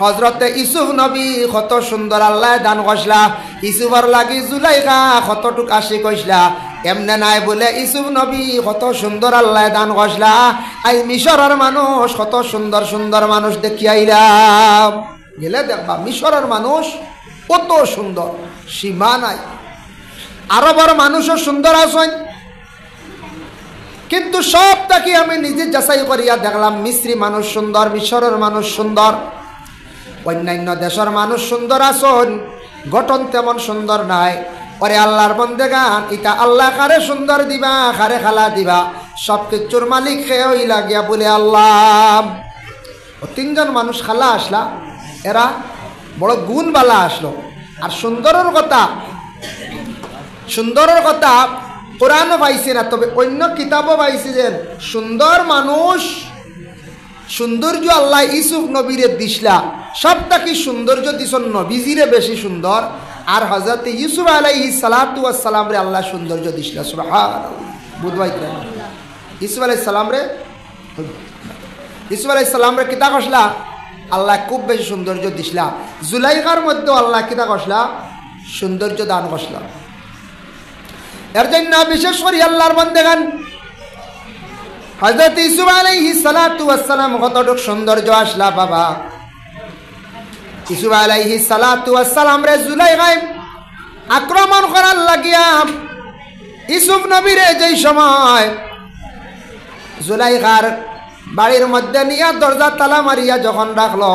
হজরতে ইউসুফ নবী কত সুন্দর আল্লাহ দান করছলা ইউসুফর লাগি জুলাইখা কতটুক আশি কইসলা এমনে নাই বলে ইউসুফ নবী কত সুন্দর আল্লাহ দান করছলা আই মিশরের মানুষ কত সুন্দর সুন্দর মানুষ দেখি আইলাম গেলে দেখবা মিশরের মানুষ কত সুন্দর সীমা নাই আরবের মানুষও সুন্দর আছেন কিন্তু সব তাকে আমি নিজে যাচাই করিয়া দেখলাম মিস্রি মানুষ সুন্দর মিশরের মানুষ সুন্দর অন্যান্য দেশের মানুষ সুন্দর আছেন গঠন তেমন সুন্দর নাই ওরে আল্লাহর বন্দেগান ইটা আল্লাহ কারে সুন্দর দিবা কারে খালা দিবা সব কিছুর মালিক খেয়ে লাগিয়া বলে আল্লাহ তিনজন মানুষ খালা আসলা এরা বড় গুণবালা আসলো আর সুন্দরের কথা কোরআনও পাইছে না তবে অন্য কিতাবও পাইছে যে সুন্দর মানুষ সৌন্দর্য আল্লাহ ইউসুফ নবীরে দিসলা সবটাকে সৌন্দর্য দিছন নবীজিরে বেশি সুন্দর আর হযরত ইউসুফ আলাইহিস সালাতু ওয়াস সালাম রে আল্লাহ সৌন্দর্য দিসলা সুবহানাল্লাহ বুঝবাই ইউসুফ আলাইহিস সালাম রে কিতা কসলা আল্লাহ খুব বেশি সৌন্দর্য দিসলা জুলাইখার মধ্যে আল্লাহ কিতা কসলা সৌন্দর্য দান কসলা এর জন্য বিশেষ করে আল্লাহর বান্দাগান হযরত ইউসুফ আলাইহিস সালাতু ওয়াস সালাম কতটুক সৌন্দর্য আসলা বাবা ইউসুফ আলাইহিস সালাতু ওয়াস সালাম রে জুলাইখায় আক্রমণ করার লাগিয়া ইউসুফ নবীরে যেই সময় জুলাইখার বাড়ির মধ্যে নিয়া দরজা তালা মারিয়া যখন রাখলো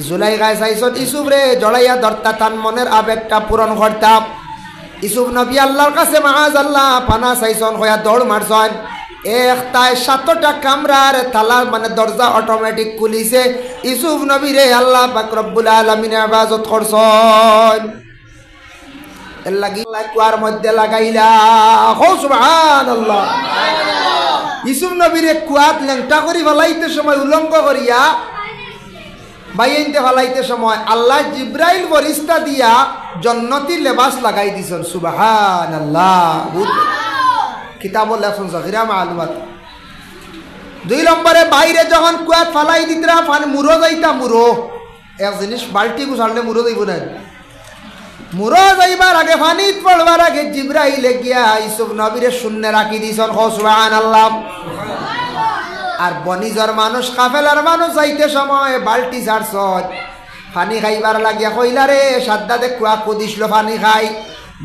জুলাইখায় চাইছত ইউসুফ রে জড়াইয়া ধরতা তান মনের আবেগটা পূরণ করতাম ইউসুফ নবী আল্লাহর কাছে মাআযাল্লাহ পানা চাইছন হইয়া দৌড় মারছন একটায় 7টা কামরার তালা মানে দরজা অটোমেটিক খুলিছে ইউসুফ নবী রে আল্লাহ পাক রব্বুল আলামিন ইবাদত করছন এর লাগি কুয়ার মধ্যে লাগাইলা হো সুবহানাল্লাহ ইউসুফ নবী রে কুয়াত লেংটা করি ফলাইতে সময় উলঙ্গ করিয়া বাইনতে ফলাইতে সময় আল্লাহ জিব্রাইল ফেরেশতা দিয়া জান্নাতি লেবাস লাগাই দিছেন সুবহানাল্লাহ কিতাবুল লেখছেন জাগিরা মালুমাত 2 নম্বরে বাইরে যখন কুয়াত ফলাই দিতরা পানি মুরো যাইতা মুরো এক জিনিস বালতি গুছাড়লে মুরো যাইব না মুরো যাইবার আগে পানিত পড়বার আগে জিব্রাইল গিয়া ইউসুফ নবীরে শূন্য রাখি দিছেন সুবহানাল্লাহ আর বনিজর মানুষ কাফেলার মানুষ যাইতে সময় বালতি ছাড়ছন পানি খাইবার লাগিয়া কইলা রে সাদ্দাতে কুয়া কুদিসলো পানি খাই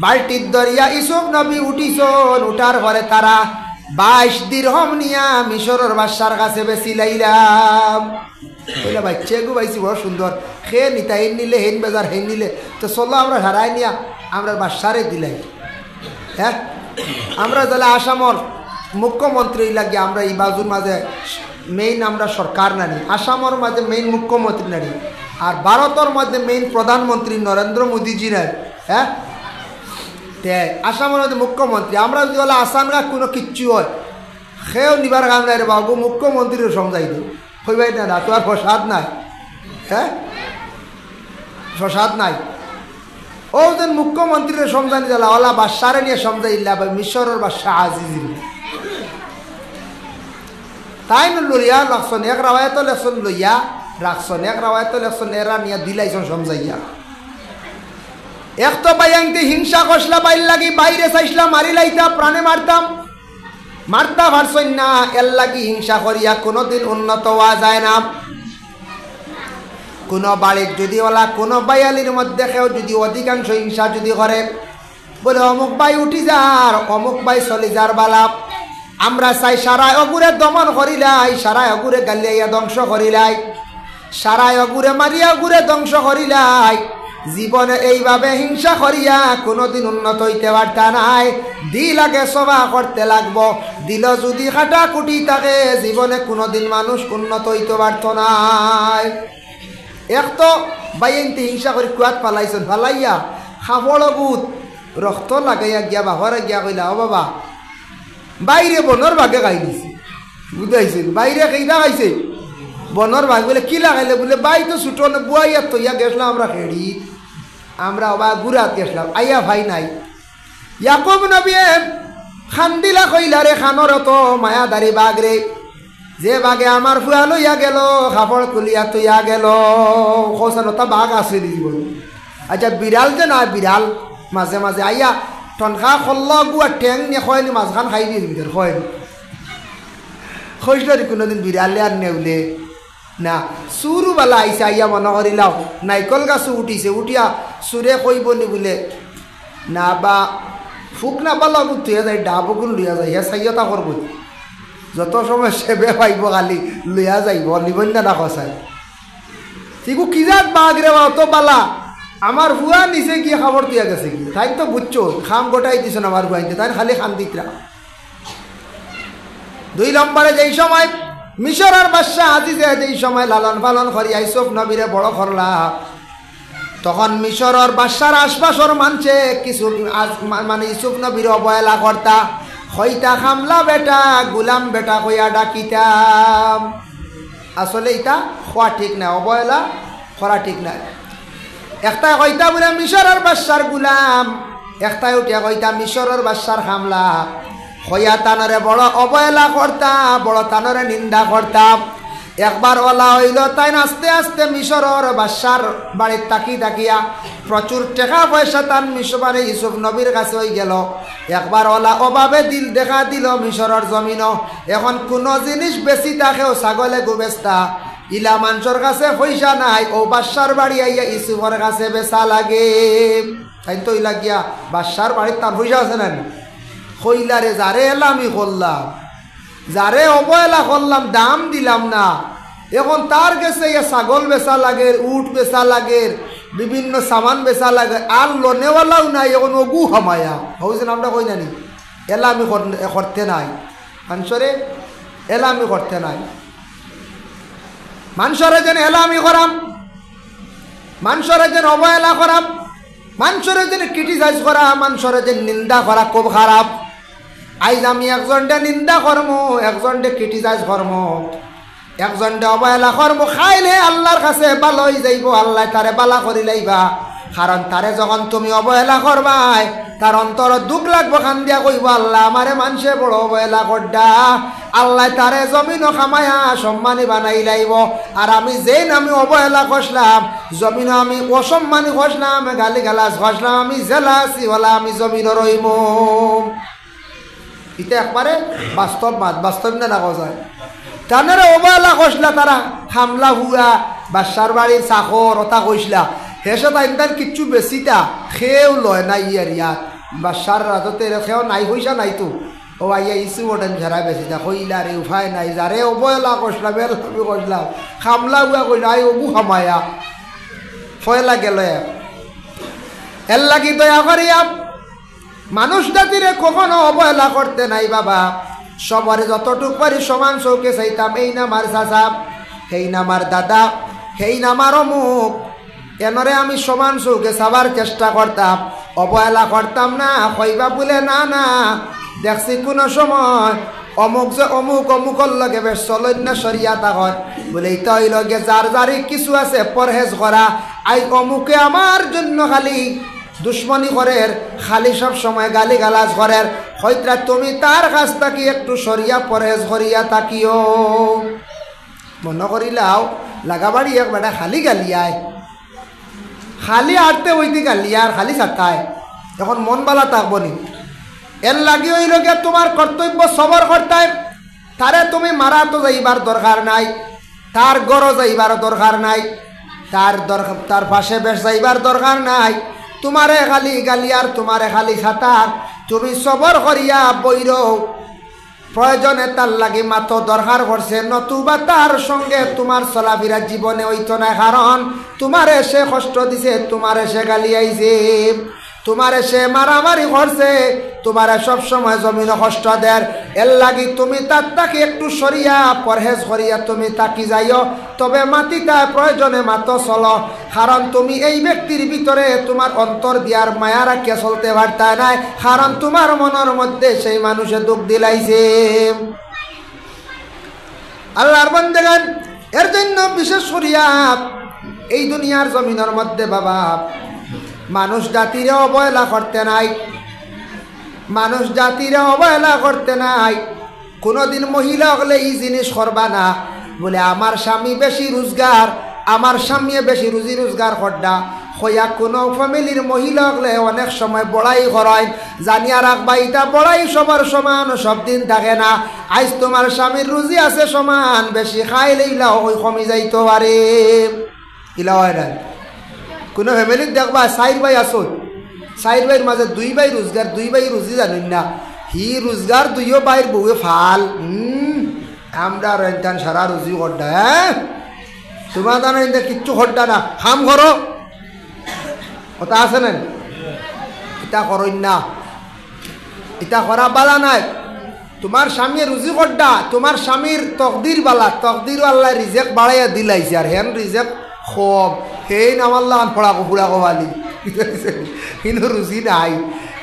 বালতির দরিয়া ইউসুফ নবী উঠিছন উঠার পরে তারা 22 দিরহম নিয়া মিশরের বাদশার কাছে বেশি লাইলাম কইলা বাচ্চা গো বাইছি বড় সুন্দর খে নিতা হেন নিলে হেন বাজার হেন নিলে তো চলো আমরা হারাই নিয়া আমরা বাদশারে দিলাই হ্যাঁ আমরা তাহলে আসামর মুখ্যমন্ত্রী লাগিয়ে আমরা এই বাজুর মাঝে মেইন আমরা সরকার নানি আসামের মাঝে মেইন মুখ্যমন্ত্রী নানি আর ভারতের মধ্যে মেইন প্রধানমন্ত্রী নরেন্দ্র মোদীজি নাই হ্যাঁ আসামের মধ্যে মুখ্যমন্ত্রী আমরা যদি বলে আসামরা কোনো কিচ্ছু হয় সেও নিবার গান নাই রে বাবু মুখ্যমন্ত্রীর সমঝাই দিই হইবাই না তো আর প্রসাদ নাই হ্যাঁ প্রসাদ নাই ও যেন মুখ্যমন্ত্রীর সমঝানি দিলা ওলা বাদশারে নিয়ে সমঝাইলা মিশরের বাদশা আজিজ তাই লইয়া রাখছেন এক রাওয়ায়ত লেখছেন লইয়া রাখছেন এক রাওয়ায়ত লেখছেন এরা নিয়ে দিলাইছেন সমঝাইয়া এক তো বাইয়াংতে হিংসা কষলা বাইর লাগি বাইরে চাইছিলা মারি লাইতা প্রাণে মারতা পারছেন না এর লাগি হিংসা করিয়া কোনোদিন উন্নত হওয়া যায় না কোনো বাড়ির যদি ওলা কোনো বাইয়ালির মধ্যে কেউ যদি অধিকাংশ হিংসা যদি করে বলে অমুক বাই উঠি যার অমুক বাই চলি যার বালাপ আমরা চাই সারায় অগুরে দমন করিলাই সারায় অগুরে গালিয়া ধ্বংস করিলাই সারায় অগুরে মারিয়া অগুরে ধ্বংস করিলাই জীবনে এইভাবে হিংসা করিয়া কোনোদিন উন্নত হইতে পারতা নাই দিল আগে সভা করতে লাগবো দিল যদি কাটা কুটি থাকে জীবনে কোনোদিন মানুষ উন্নত হইতে পারত নাই এক তো বাইনতে হিংসা করে কুয়াত ফালাইছেন ফালাইয়া খাবড় বুত রক্ত লাগাইয়া গিয়া বাহরে গিয়া কইলা ও বাবা বাইরে বনর ভাগে খাই দিছে বুঝাইছেন বাইরে কেইটা খাইছে বনর ভাগ বলে কি লাগাইলে বলে বাই তো ছুটো বুয়াইয়া তো ইয়া গেছিলাম আমরা খেড়ি আমরা বা গুড়াত গেছিলাম আইয়া ভাই নাই ইয়াকুব নবী খান্দিলা কইলা রে খানর তো মায়াদারি বাঘ রে যে বাঘে আমার ফুয়া লইয়া গেল কাপড় খুলিয়া তুইয়া গেল খোসানতা বাঘ আছে জীবন। আচ্ছা বিড়াল যে না বিড়াল মাঝে মাঝে আইয়া টনখা খল্ল গুয়া ঠেং নিয়ে খয়নি মাঝখান খাই দিয়ে ভিতর খয়নি খসল কোনোদিন বিড়ালে আর নেউলে না। চুরুবেলা আইসে আইয়া মনে করিলাও নাইকল গাছও উঠিছে উঠিয়া চুরে কইব নি বলে না বা ফুক না পালা তুইয়া যায় ডাবগুন লইয়া যায় হে চাইয়তা করব যত সময় সেবে পাইব খালি লইয়া যাইব নিবন্য না খসায় ঠিক কি যাক বাঘ রে অত পালা আমার ভুয়া নিচে গিয়ে খবর দিয়া গেছে কি তাই তো বুঝছো খাম গোটাই দিছ না আমার ভুয়াইতে তাই খালি খান্দিতরা। 2 নম্বরে যেই সময় মিশরের বাদশা আজিজে যেই সময় লালন পালন করি ইউসুফ নবীরে বড় করলা তখন মিশরের বাদশার আশপাশর মানছে কিছু মানে ইউসুফ নবীর অবহেলা করতা হইতা খামলা বেটা গুলাম বেটা কইয়া ডাকিতাম। আসলে এটা খোয়া ঠিক না অবহেলা করা ঠিক না। একটা কইতা বলে মিশরের বাদশার গুলাম একটাই উঠিয়া কইতা মিশরের বাদশার খামলা হইয়া তানরে বড় অবহেলা করতা বড় তানরে নিন্দা করতাম। একবার ওলা হইল তাই আস্তে আস্তে মিশরের বাদশার বাড়ির তাকিয়া প্রচুর টাকা পয়সা তান মিশরে ইউসুফ নবীর কাছে হয়ে গেল। একবার ওলা অভাবে দিল দেখা দিল মিশরের জমিন এখন কোনো জিনিস বেশি থাকেও ছাগলে গুবেস্তা ইলা মানুষের কাছে পয়সা নাই ও বাদশার বাড়ি আইয়া ইউসুফের কাছে বেচা লাগে তাই তো ইলা গিয়া বাদশার বাড়ির তার পয়সা আছে না কইলারে যারে এলামি করলাম যারে অবহেলা করলাম দাম দিলাম না এখন তার কাছে ছাগল বেচা লাগে উট বেচা লাগে বিভিন্ন সামান বেচা লাগে আর লোনেওয়ালাও নাই এখন অগু হামায়া হয়েছেন আমরা কই নানি এলামি করতে নাই মানুষরে এলামি করতে নাই মানুষরে যেন এলামি করাম মানুষরে যেন অবহেলা করাম মানুষরে যেন ক্রিটিসাইজ করা মানুষরে যেন নিন্দা করা খুব খারাপ। আইজ আমি একজনটা নিন্দা কর্ম একজনটা ক্রিটিসাইজ কর্ম একজনটা অবহেলা কর্ম খাইলে আল্লাহর কাছে ভালো হয়ে যাইব আল্লাহ তারে বালা করি লাইবা কারণ তারে যখন তুমি অবহেলা করবাই তার অন্তর দুঃখ লাগবো খান দিয়া কইব আল্লাহ আমারে মানুষে বড় অবহেলা করডা আল্লাহ তারে জমিনও খামায়া সম্মানী বানাই লাইব আর আমি যেই আমি অবহেলা করলাম জমিনও আমি অসম্মানী করলাম গালি গালাজ করলাম আমি জেলাসি হলা আমি জমিনও রইব। এটা একবারে বাস্তব না দেখা যায় তারা অবহেলা করছিলা তারা হামলা হুয়া বাদশার বাড়ির চাকর ওটা কইসলা হেসে তাই কিচ্ছু বেশিটা খেয়েও লয় না ইয়ার ইয়াত বাদশার রাজতে খেয়েও নাই পয়সা নাই তো ও আইয়া ইসু ওটেন ঝেরা বেশিটা কইলা রে উপায় নাই যারে অবহেলা করছিলাম এলামি করছিলাম হামলা হুয়া কইলা আই অবু হামায়া ফয়লা গেল এর লাগি দয়া করিয়া মানুষ জাতিরে কখনো অবহেলা করতে নাই বাবা সবার যতটুক পারি সমান চৌকে চাইতাম এই নামার চাচা সেই নামার দাদা সেই নামার অমুক এনরে আমি সমান চৌকে চাবার চেষ্টা করতাম অবহেলা করতাম না কইবা বলে না না দেখছি কোনো সময় অমুক যে অমুকর লগে বেশ চলন্য সরিয়া তাকত বলে এইটা হইল গে যার যারি কিছু আছে পরহেজ করা আই অমুকে আমার জন্য খালি দুশ্মনী করের খালি সব সময় গালি গালাজ করের হয়তো তুমি তার কাছ থাকি একটু সরিয়া পরহেজ করিয়া তাকিও মনে করিলাও লাগাবাড়ি এক বেটা খালি গালিয়ায় খালি আটতে ওইতে গালিয়ার খালি চাটায় এখন মন বালা থাকবো নি এর লাগি হইল গিয়া তোমার কর্তব্য সবর করতায় তারে তুমি মারা তো যাইবার দরকার নাই তার গড় যাইবার দরকার নাই তার পাশে বেশ যাইবার দরকার নাই তোমারে খালি গালিয়ার তোমারে খালি খাতার তুমি সবর করিয়া বইর প্রয়োজনে তার লাগি মাত্র দরকার করছে নতুবা তার সঙ্গে তোমার চলাফেরা জীবনে হইতো না কারণ তোমারে সে কষ্ট দিছে তোমারে সে গালিয়াইছে তোমারে সে মারামারি করছে তোমারে সব সময় জমিন কষ্ট দেয় এর লাগি তুমি তার তাকে একটু সরিয়া পরহেজ করিয়া তুমি তাকি যাইও তবে মাটিটায় প্রয়োজনে মাত্র চলো কারণ তুমি এই ব্যক্তির ভিতরে তোমার অন্তর দিয়ার মায়া রাখিয়া চলতে পারতা নাই কারণ তোমার মনের মধ্যে সেই মানুষে দুঃখ দিলাইছে। আল্লাহর বান্দাগণ এর জন্য বিশেষ করিয়া এই দুনিয়ার জমিনের মধ্যে বাবা মানুষ জাতিরে অবহেলা করতে নাই মানুষ জাতিরে অবহেলা করতে নাই কোনোদিন মহিলা হলে এই জিনিস করবা না বলে আমার স্বামী বেশি রোজগার, আমার স্বামী বেশি রুজি রোজগার করডা হইয়া কোনো ফ্যামিলির মহিলা হলে অনেক সময় বড়াই করায়। জানিয়া রাখবা এটা বড়াই সবার সমান সব দিন থাকে না। আজ তোমার স্বামীর রুজি আছে সমান, বেশি খাইলে ইলাও ওই কমে যাইতে পারে। ইলা হয় না কোনো ফ্যামিলির দেখবা 4 ভাই আসো, 4 ভাইয়ের মাঝে 2 ভাই রোজগার, 2 ভাই রুজি জানেন না, হি রোজগার 2 ভাইয়ের বউয়ে ফাল। আমরা রেন্টান সারা রুজি করডা। হ্যাঁ তোমার জানো কিচ্ছু করডা না, হাম করো কথা আছে না, এটা করইন না, এটা করা বালা নাই। তোমার স্বামী রুজি করডা, তোমার স্বামীর তকদির বালা, তকদির আল্লাহ রিজেক বাড়াইয়া দিলাইছে, আর হেন রিজেক খব সেই নামাল্লা ফোড়া ফুড়া কবালি কিন্তু রুজি নাই।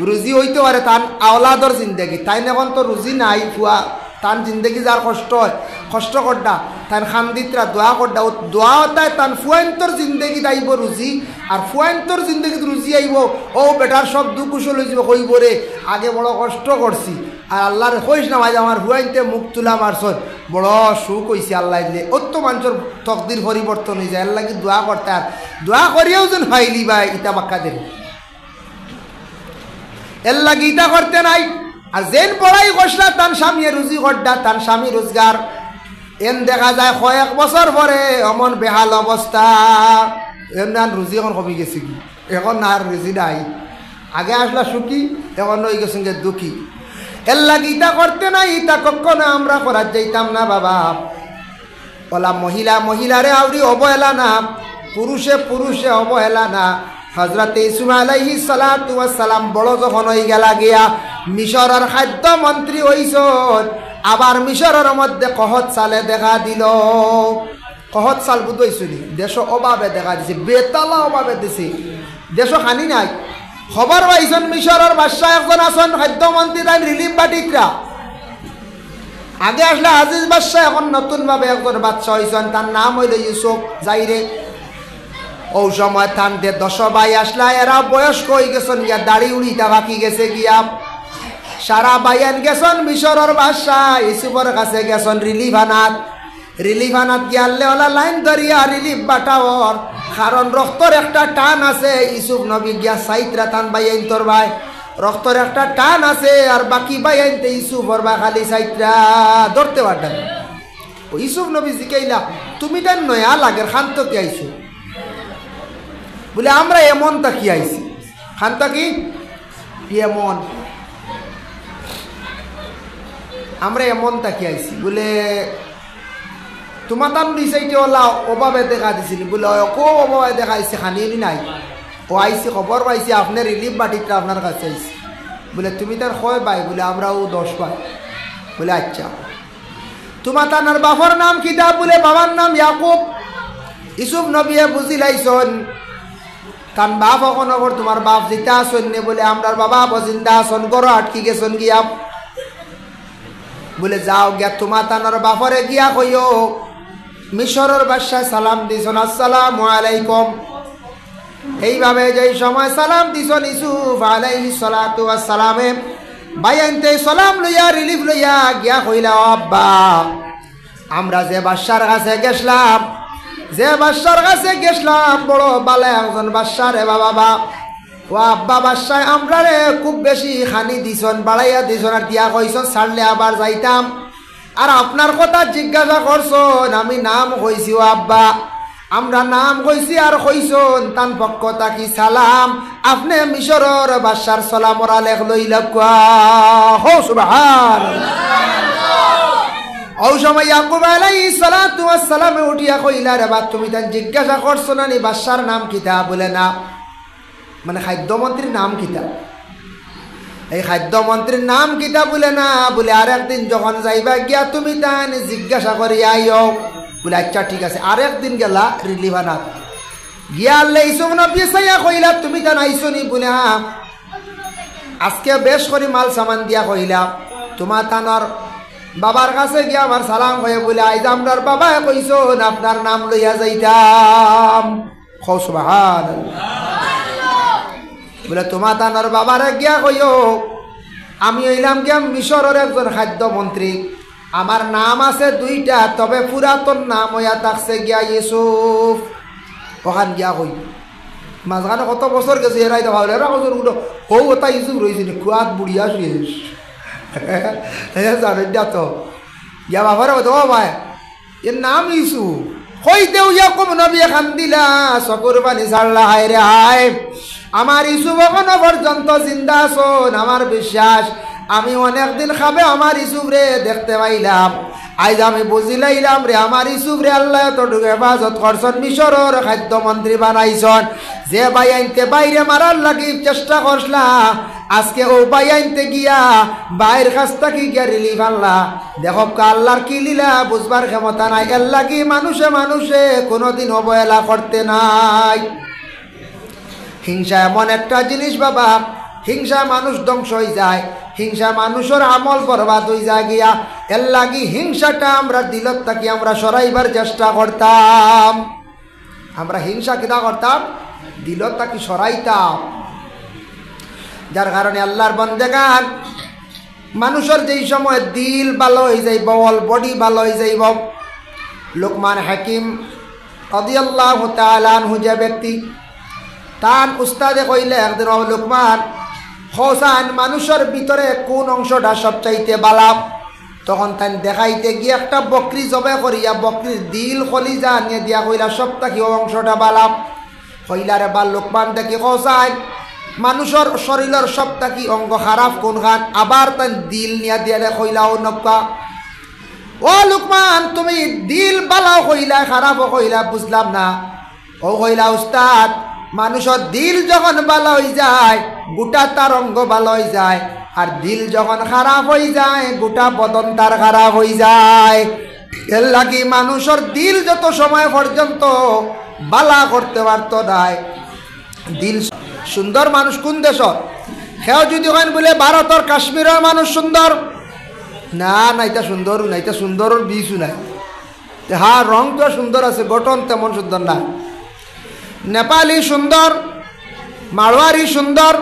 রুজি হইতে পারে তান আওলাদর জিন্দগি, তাই এখন তো রুজি নাই ফুয়া, তান জিন্দগি যার কষ্ট হয় কষ্ট করডা, তান খান্দিতরা দোয়া করডা, ও দোয়া তাই তান ফুয়ান্তর জিন্দগি আইব রুজি, আর ফুয়ান্তর জিন্দগিত রুজি আইব। ও বেটার সব দুঃখ কুশল হয়ে যাব, কইব রে আগে বড় কষ্ট করছি, আর আল্লাহরে কইস না ভাই আমার ফুয়াইনতে মুখ তুলা মারছন, বড় সুখ হয়েছে আল্লাহ দিলে। অত মানুষের তকদির পরিবর্তন হয়ে যায়, আল্লাহ কি দোয়া করতে, আর দোয়া করিয়াও যেন ফাইলি ভাই ইটা বাক্কা দেন, এর লাগে ইটা করতে নাই। আর যেন পড়াই কষলা তার স্বামী রুজি করডা, তার স্বামী রোজগার, এন দেখা যায় কয়েক বছর পরে অমন বেহাল অবস্থা, এমন রুজি এখন কমে গেছে কি, এখন আর রুজি নাই। আগে আসলা সুখী, এখন হয়ে গেছে দুঃখী। এর লাগে ইটা করতে নাই, ইটা কখনো আমরা করার যাইতাম না বাবা। বলা মহিলা মহিলারে আউরি অবহেলা না, পুরুষে পুরুষে অবহেলা না। হযরত ইউসুফ আলাইহিস সালাতু ওয়াস সালাম বড় যখন হয়ে গেলা গিয়া মিশরের খাদ্য মন্ত্রী হইছন, আবার মিশরের মধ্যে কহত সালে দেখা দিল। কহত সাল বুঝাইছনি দেশ অভাবে দেখা দিছে, বেতালা অভাবে দিছে, দেশ খানি নাই। খবর পাইছেন মিশরের বাদশাহ একজন আছেন খাদ্যমন্ত্রী, তাই রিলিফ বাটিকরা আগে আসলে আজিজ বাদশাহ, এখন নতুনভাবে একজন বাদশাহ হয়েছেন, তার নাম হইল ইউসুফ জাইরে। ও সময় থানতে 10 ভাই আসলা, এরা বয়স্ক হয়ে গেছেন গিয়া, দাড়ি উড়িটা বাকি গেছে গিয়া। সারা বাইয়ান গেছেন মিশরের বাদশাহ ইউসুফের কাছে গেছেন রিলিফানাত। রিলিফানাত গিয়ালে ওলা লাইন ধরিয়া রিলিফ বাটাওর, কারণ রক্তর একটা টান আছে। ইউসুফ নবী গিয়া সাইতরা টান বাইয়ান তোর ভাই, রক্তর একটা টান আছে, আর বাকি বাইয়ানতে ইউসুফর বা খালি সাইতরা ধরতে পারতেন। ও ইউসুফ নবী জিকাইলা তুমি তার নয়া লাগের খান্ত কি আইছো, বলে আমরা এমন তাকি আইছি। খান তাকি এমন, আমরা এমন তাকি আইছি, বলে তোমার তার নিচাইতে ওলা অভাবে দেখা দিছিল, বলে কো অভাবে দেখা আইসি, খানি নাই। ও আইসি খবর পাইছি আপনার রিলিফ বাটিটা আপনার কাছে আইসি। বলে তুমি তার কয় পাই, বলে আমরাও 10 পাই। বলে আচ্ছা তোমার তার বাবার নাম কিতা, বলে বাবার নাম ইয়াকুব। ইউসুফ নবী বুঝিলাইছন কান বাপ এখন তোমার বাপ জিতা আসন নে, বলে আমরার বাবা বজিন্দা আসন, গড় আটকি গেছন গিয়া। বলে যাও গিয়া তোমার তানার বাপরে গিয়া কইও মিশরের বাদশাহ সালাম দিছন, আসসালামু আলাইকুম। এইভাবে যেই সময় সালাম দিছন ইউসুফ আলাইহিস সালাতু ওয়াস সালামে, বাইয়ানতে সালাম লইয়া রিলিফ লইয়া গিয়া কইলা আব্বা আমরা যে বাদশার কাছে গেছলাম, যে বাদশার কাছে গেছলাম বড় বালা একজন বাদশা রে বাবা। ও আব্বা বাদশাহ আমরা রে খুব বেশি খানি দিছন, বাড়াইয়া দিছন, আর দিয়া কইছন ছাড়লে আবার যাইতাম। আর আপনার কথা জিজ্ঞাসা করছন, আমি নাম কইছি ও আব্বা, আমরা নাম কইছি আর কইছন তান পক্ষ তাকি সালাম, আপনি মিশরের বাদশার সালামর আলেখ লইলা কুয়া হো সুবহানাল্লাহ। ও সময় ইয়াকুব আলাইহিস সালাতু ওয়াস সালাম উঠিয়া কইলা রে বা তুমি তান জিজ্ঞাসা করছো না নি বাদশার নাম কিতা, বলে না, মানে খাদ্যমন্ত্রীর নাম কিতা, এই খাদ্যমন্ত্রীর নাম কিতা, বলে না, বলে আর একদিন যখন যাইবা গিয়া তুমি তান জিজ্ঞাসা করি আইও। বলে আচ্ছা ঠিক আছে। আর একদিন গেলা রিলিফানাত গিয়া আল্লাহ ইউসুফ নবী সাইয়া কইলা তুমি তান আইছো নি, বলে হ্যাঁ আজকে বেশ করে মাল সামান দিয়া কইলা তোমার তানার বাবার কাছে গিয়া আমার সালাম হয়ে, বলে আইজ আমরার বাবা কইছন আপনার নাম লইয়া যাইতাম। খো সুবহানাল্লাহ। বলে তোমার তানার বাবারে গিয়া কইও আমি হইলাম গিয়া মিশরের একজন খাদ্যমন্ত্রী, আমার নাম আছে দুইটা, তবে পুরাতন নাম হইয়া থাকছে গিয়া ইউসুফ। ওখান গিয়া কই মাঝখানে কত বছর গেছে, এরাই তো ভাবলে এরা বছর গুলো হৌ ওটা ইউসুফ রয়েছে নি, কুয়াত বুড়িয়া শেষ জানেন তো গিয়া বাবারে ও ভাই এর নাম ইউসুফ হইতেও ইয়াকুব নবী খান দিলা চকুর পানি ছাড়লা। হায় রে হায়, আমার ইউসুফ এখনো পর্যন্ত জিন্দা আছেন। আমার বিশ্বাস আমি অনেকদিন খাবে আমার ইউসুফ রে দেখতে পাইলাম। আজ আমি বুঝিলাইলাম রে আমার ইউসুফ রে আল্লাহ এতটুকু হেফাজত করছেন, মিশরের খাদ্যমন্ত্রী বানাইছেন। যে বাই আনতে বাইরে মারার লাগি চেষ্টা করছলা, আজকে ও বাই আনতে গিয়া বাইর কাছ থেকে গিয়া রিলিফ আনলা। দেখো আল্লাহর কি লীলা বুঝবার ক্ষমতা নাই। এর লাগি মানুষে মানুষে কোনোদিন অবহেলা করতে নাই। হিংসা এমন একটা জিনিস বাবা, হিংসা মানুষ ধ্বংস হয়ে যায়, হিংসা মানুষের আমল বরবাদ হয়ে যায় গিয়া। এর লাগি হিংসাটা আমরা দিলত থাকি আমরা সরাইবার চেষ্টা করতাম। আমরা হিংসা কিনা করতাম, দিলত থাকি সরাইতাম। যার কারণে আল্লাহর বান্দাগান মানুষের যেই সময় দিল ভালো হয়ে যাইব, বডি ভালো হয়ে যাইব। লোকমান হাকিম রাদিয়াল্লাহু তাআলা আনহু যে ব্যক্তি, তার উস্তাদে কইলে একদিন লোকমান হোসান মানুষের ভিতরে কোন অংশটা সবচাইতে বালাম। তখন তাই দেখাইতে গিয়ে একটা বকরি জবে করিয়া বকরির দিল কলিজা নিয়ে দিয়া কইলা সব থাকি ও অংশটা বালাম। কইলারে বা লোকমান দেখি হোসান মানুষের শরীরের সব থাকি অঙ্গ খারাপ কোন খান, আবার তাই দিল নিয়ে দিয়ালে কইলা ও নক্কা। ও লোকমান তুমি দিল বালাও কইলা খারাপও কইলা বুঝলাম না। ও কইলা উস্তাদ মানুষের দিল যখন ভালো হয়ে যায় গোটা তার অঙ্গ ভালো হয়ে যায়, আর দিল যখন খারাপ হয়ে যায় গোটা বদন তার খারাপ হয়ে যায়। এর লাগি মানুষের দিল যত সময় পর্যন্ত বালা করতে পারত নাই। দিল সুন্দর মানুষ কোন দেশর সেও যদি হয় বলে ভারতের কাশ্মীরের মানুষ সুন্দর না, নাইতা সুন্দর নাইতা সুন্দরের বিষু নাই। হ্যাঁ রং তো সুন্দর আছে, গঠন তেমন সুন্দর না। নেপালি সুন্দর, মারোয়ারি সুন্দর,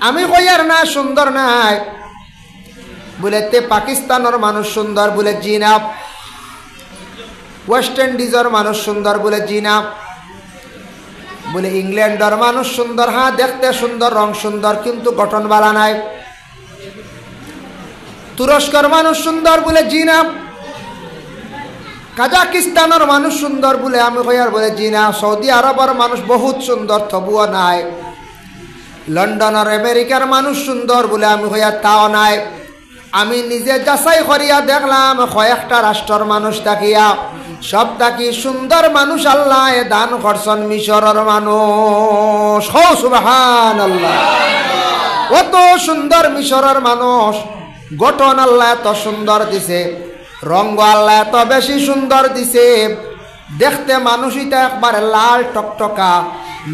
আমি কইয়ার না সুন্দর নাই বলে তে পাকিস্তানের মানুষ সুন্দর বলে জিনাব, ওয়েস্ট ইন্ডিজের মানুষ সুন্দর বলে জিনাব, বলে ইংল্যান্ডের মানুষ সুন্দর, হ্যাঁ দেখতে সুন্দর রং সুন্দর কিন্তু গঠন বালা নাই। তুরস্কের মানুষ সুন্দর বলে জিনাব, কাজাকিস্তানের মানুষ সুন্দর বলে আমি কইয়ার বলে জিনা, সৌদি আরবের মানুষ বহুত সুন্দর তবুও নাই, লন্ডনের আমেরিকার মানুষ সুন্দর বলে আমি কইয়ার তাও নাই। আমি নিজে যাচাই করিয়া দেখলাম কয়েকটা রাষ্ট্রের মানুষ থাকিয়া সব থাকি সুন্দর মানুষ আল্লাহ দান করছেন মিশরের মানুষ। হো সুবহানাল্লাহ, কত সুন্দর মিশরের মানুষ, গঠন আল্লাহ এত সুন্দর দিছে, রঙ্গ আল্লাহ এত বেশি সুন্দর দিছে, দেখতে মানুষইটা একবারে লাল টকটকা।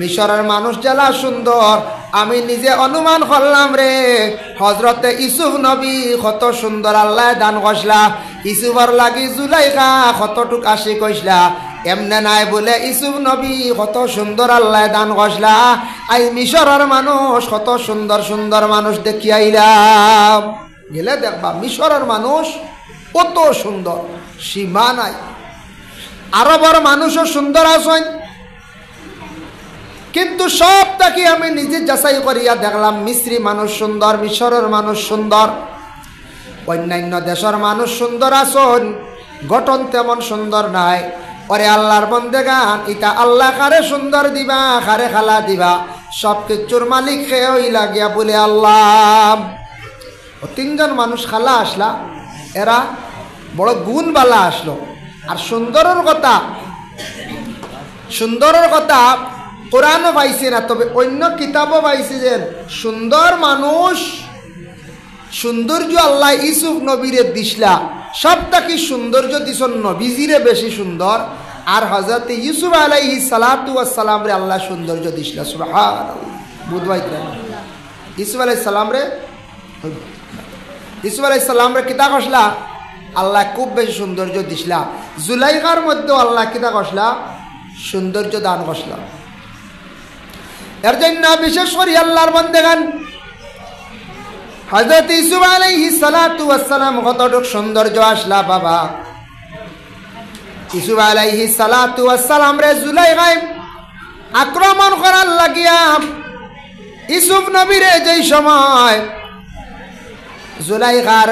মিশরের মানুষ জেলা সুন্দর, আমি নিজে অনুমান করলাম রে হজরতে ইউসুফ নবী কত সুন্দর আল্লাহ দান করছলা। ইউসুফর লাগি জুলাইখা কতটুক আশি কইসলা, এমনে নাই বলে ইউসুফ নবী কত সুন্দর আল্লাহ দান করছলা। আই মিশরের মানুষ কত সুন্দর সুন্দর মানুষ দেখি আইলাম। গেলে দেখবা মিশরের মানুষ কত সুন্দর, সীমা নাই। আরবের মানুষও সুন্দর আছেন, কিন্তু সব তাকে আমি নিজে যাচাই করিয়া দেখলাম মিস্রি মানুষ সুন্দর, মিশরের মানুষ সুন্দর, অন্যান্য দেশের মানুষ সুন্দর আছেন, গঠন তেমন সুন্দর নাই। ওরে আল্লাহর বন্দেগান, ইটা আল্লাহ কারে সুন্দর দিবা কারে খালা দিবা, সব কিছুর মালিক খেয়েই লাগিয়া বলে আল্লাহ। তিনজন মানুষ খালা আসলা, এরা বড় গুণবালা আসলো। আর সুন্দরের কথা কোরআনও পাইছে না, তবে অন্য কিতাবও পাইছে যে সুন্দর মানুষ সৌন্দর্য আল্লাহ ইউসুফ নবীরে দিসলা, সবটা কি সৌন্দর্য দিস নবীজিরে বেশি সুন্দর, আর হযরত ইউসুফ আলাইহিস সালাতু ওয়াস সালাম রে আল্লাহ সৌন্দর্য দিসলা। সুবহানাল্লাহ, বুঝবাই ইউসুফ আলাইহিস সালাম রে, ইউসুফ আলাইহিস সালাম রে কিতা কসলা আল্লাহ খুব বেশি সৌন্দর্য দিসলা। জুলাইখার মধ্যে আল্লাহ কিতা কসলা সৌন্দর্য দান করসলা। এর জন্য বিশেষ করে আল্লাহর বান্দাগান হযরত ইউসুফ আলাইহিস সালাতু ওয়াস সালাম কতটুক সৌন্দর্য আসলা বাবা। ইউসুফ আলাইহিস সালাতু ওয়াস সালাম রে জুলাইখায় আক্রমণ করার লাগিয়া ইউসুফ নবীরে যেই সময় জুলাইখার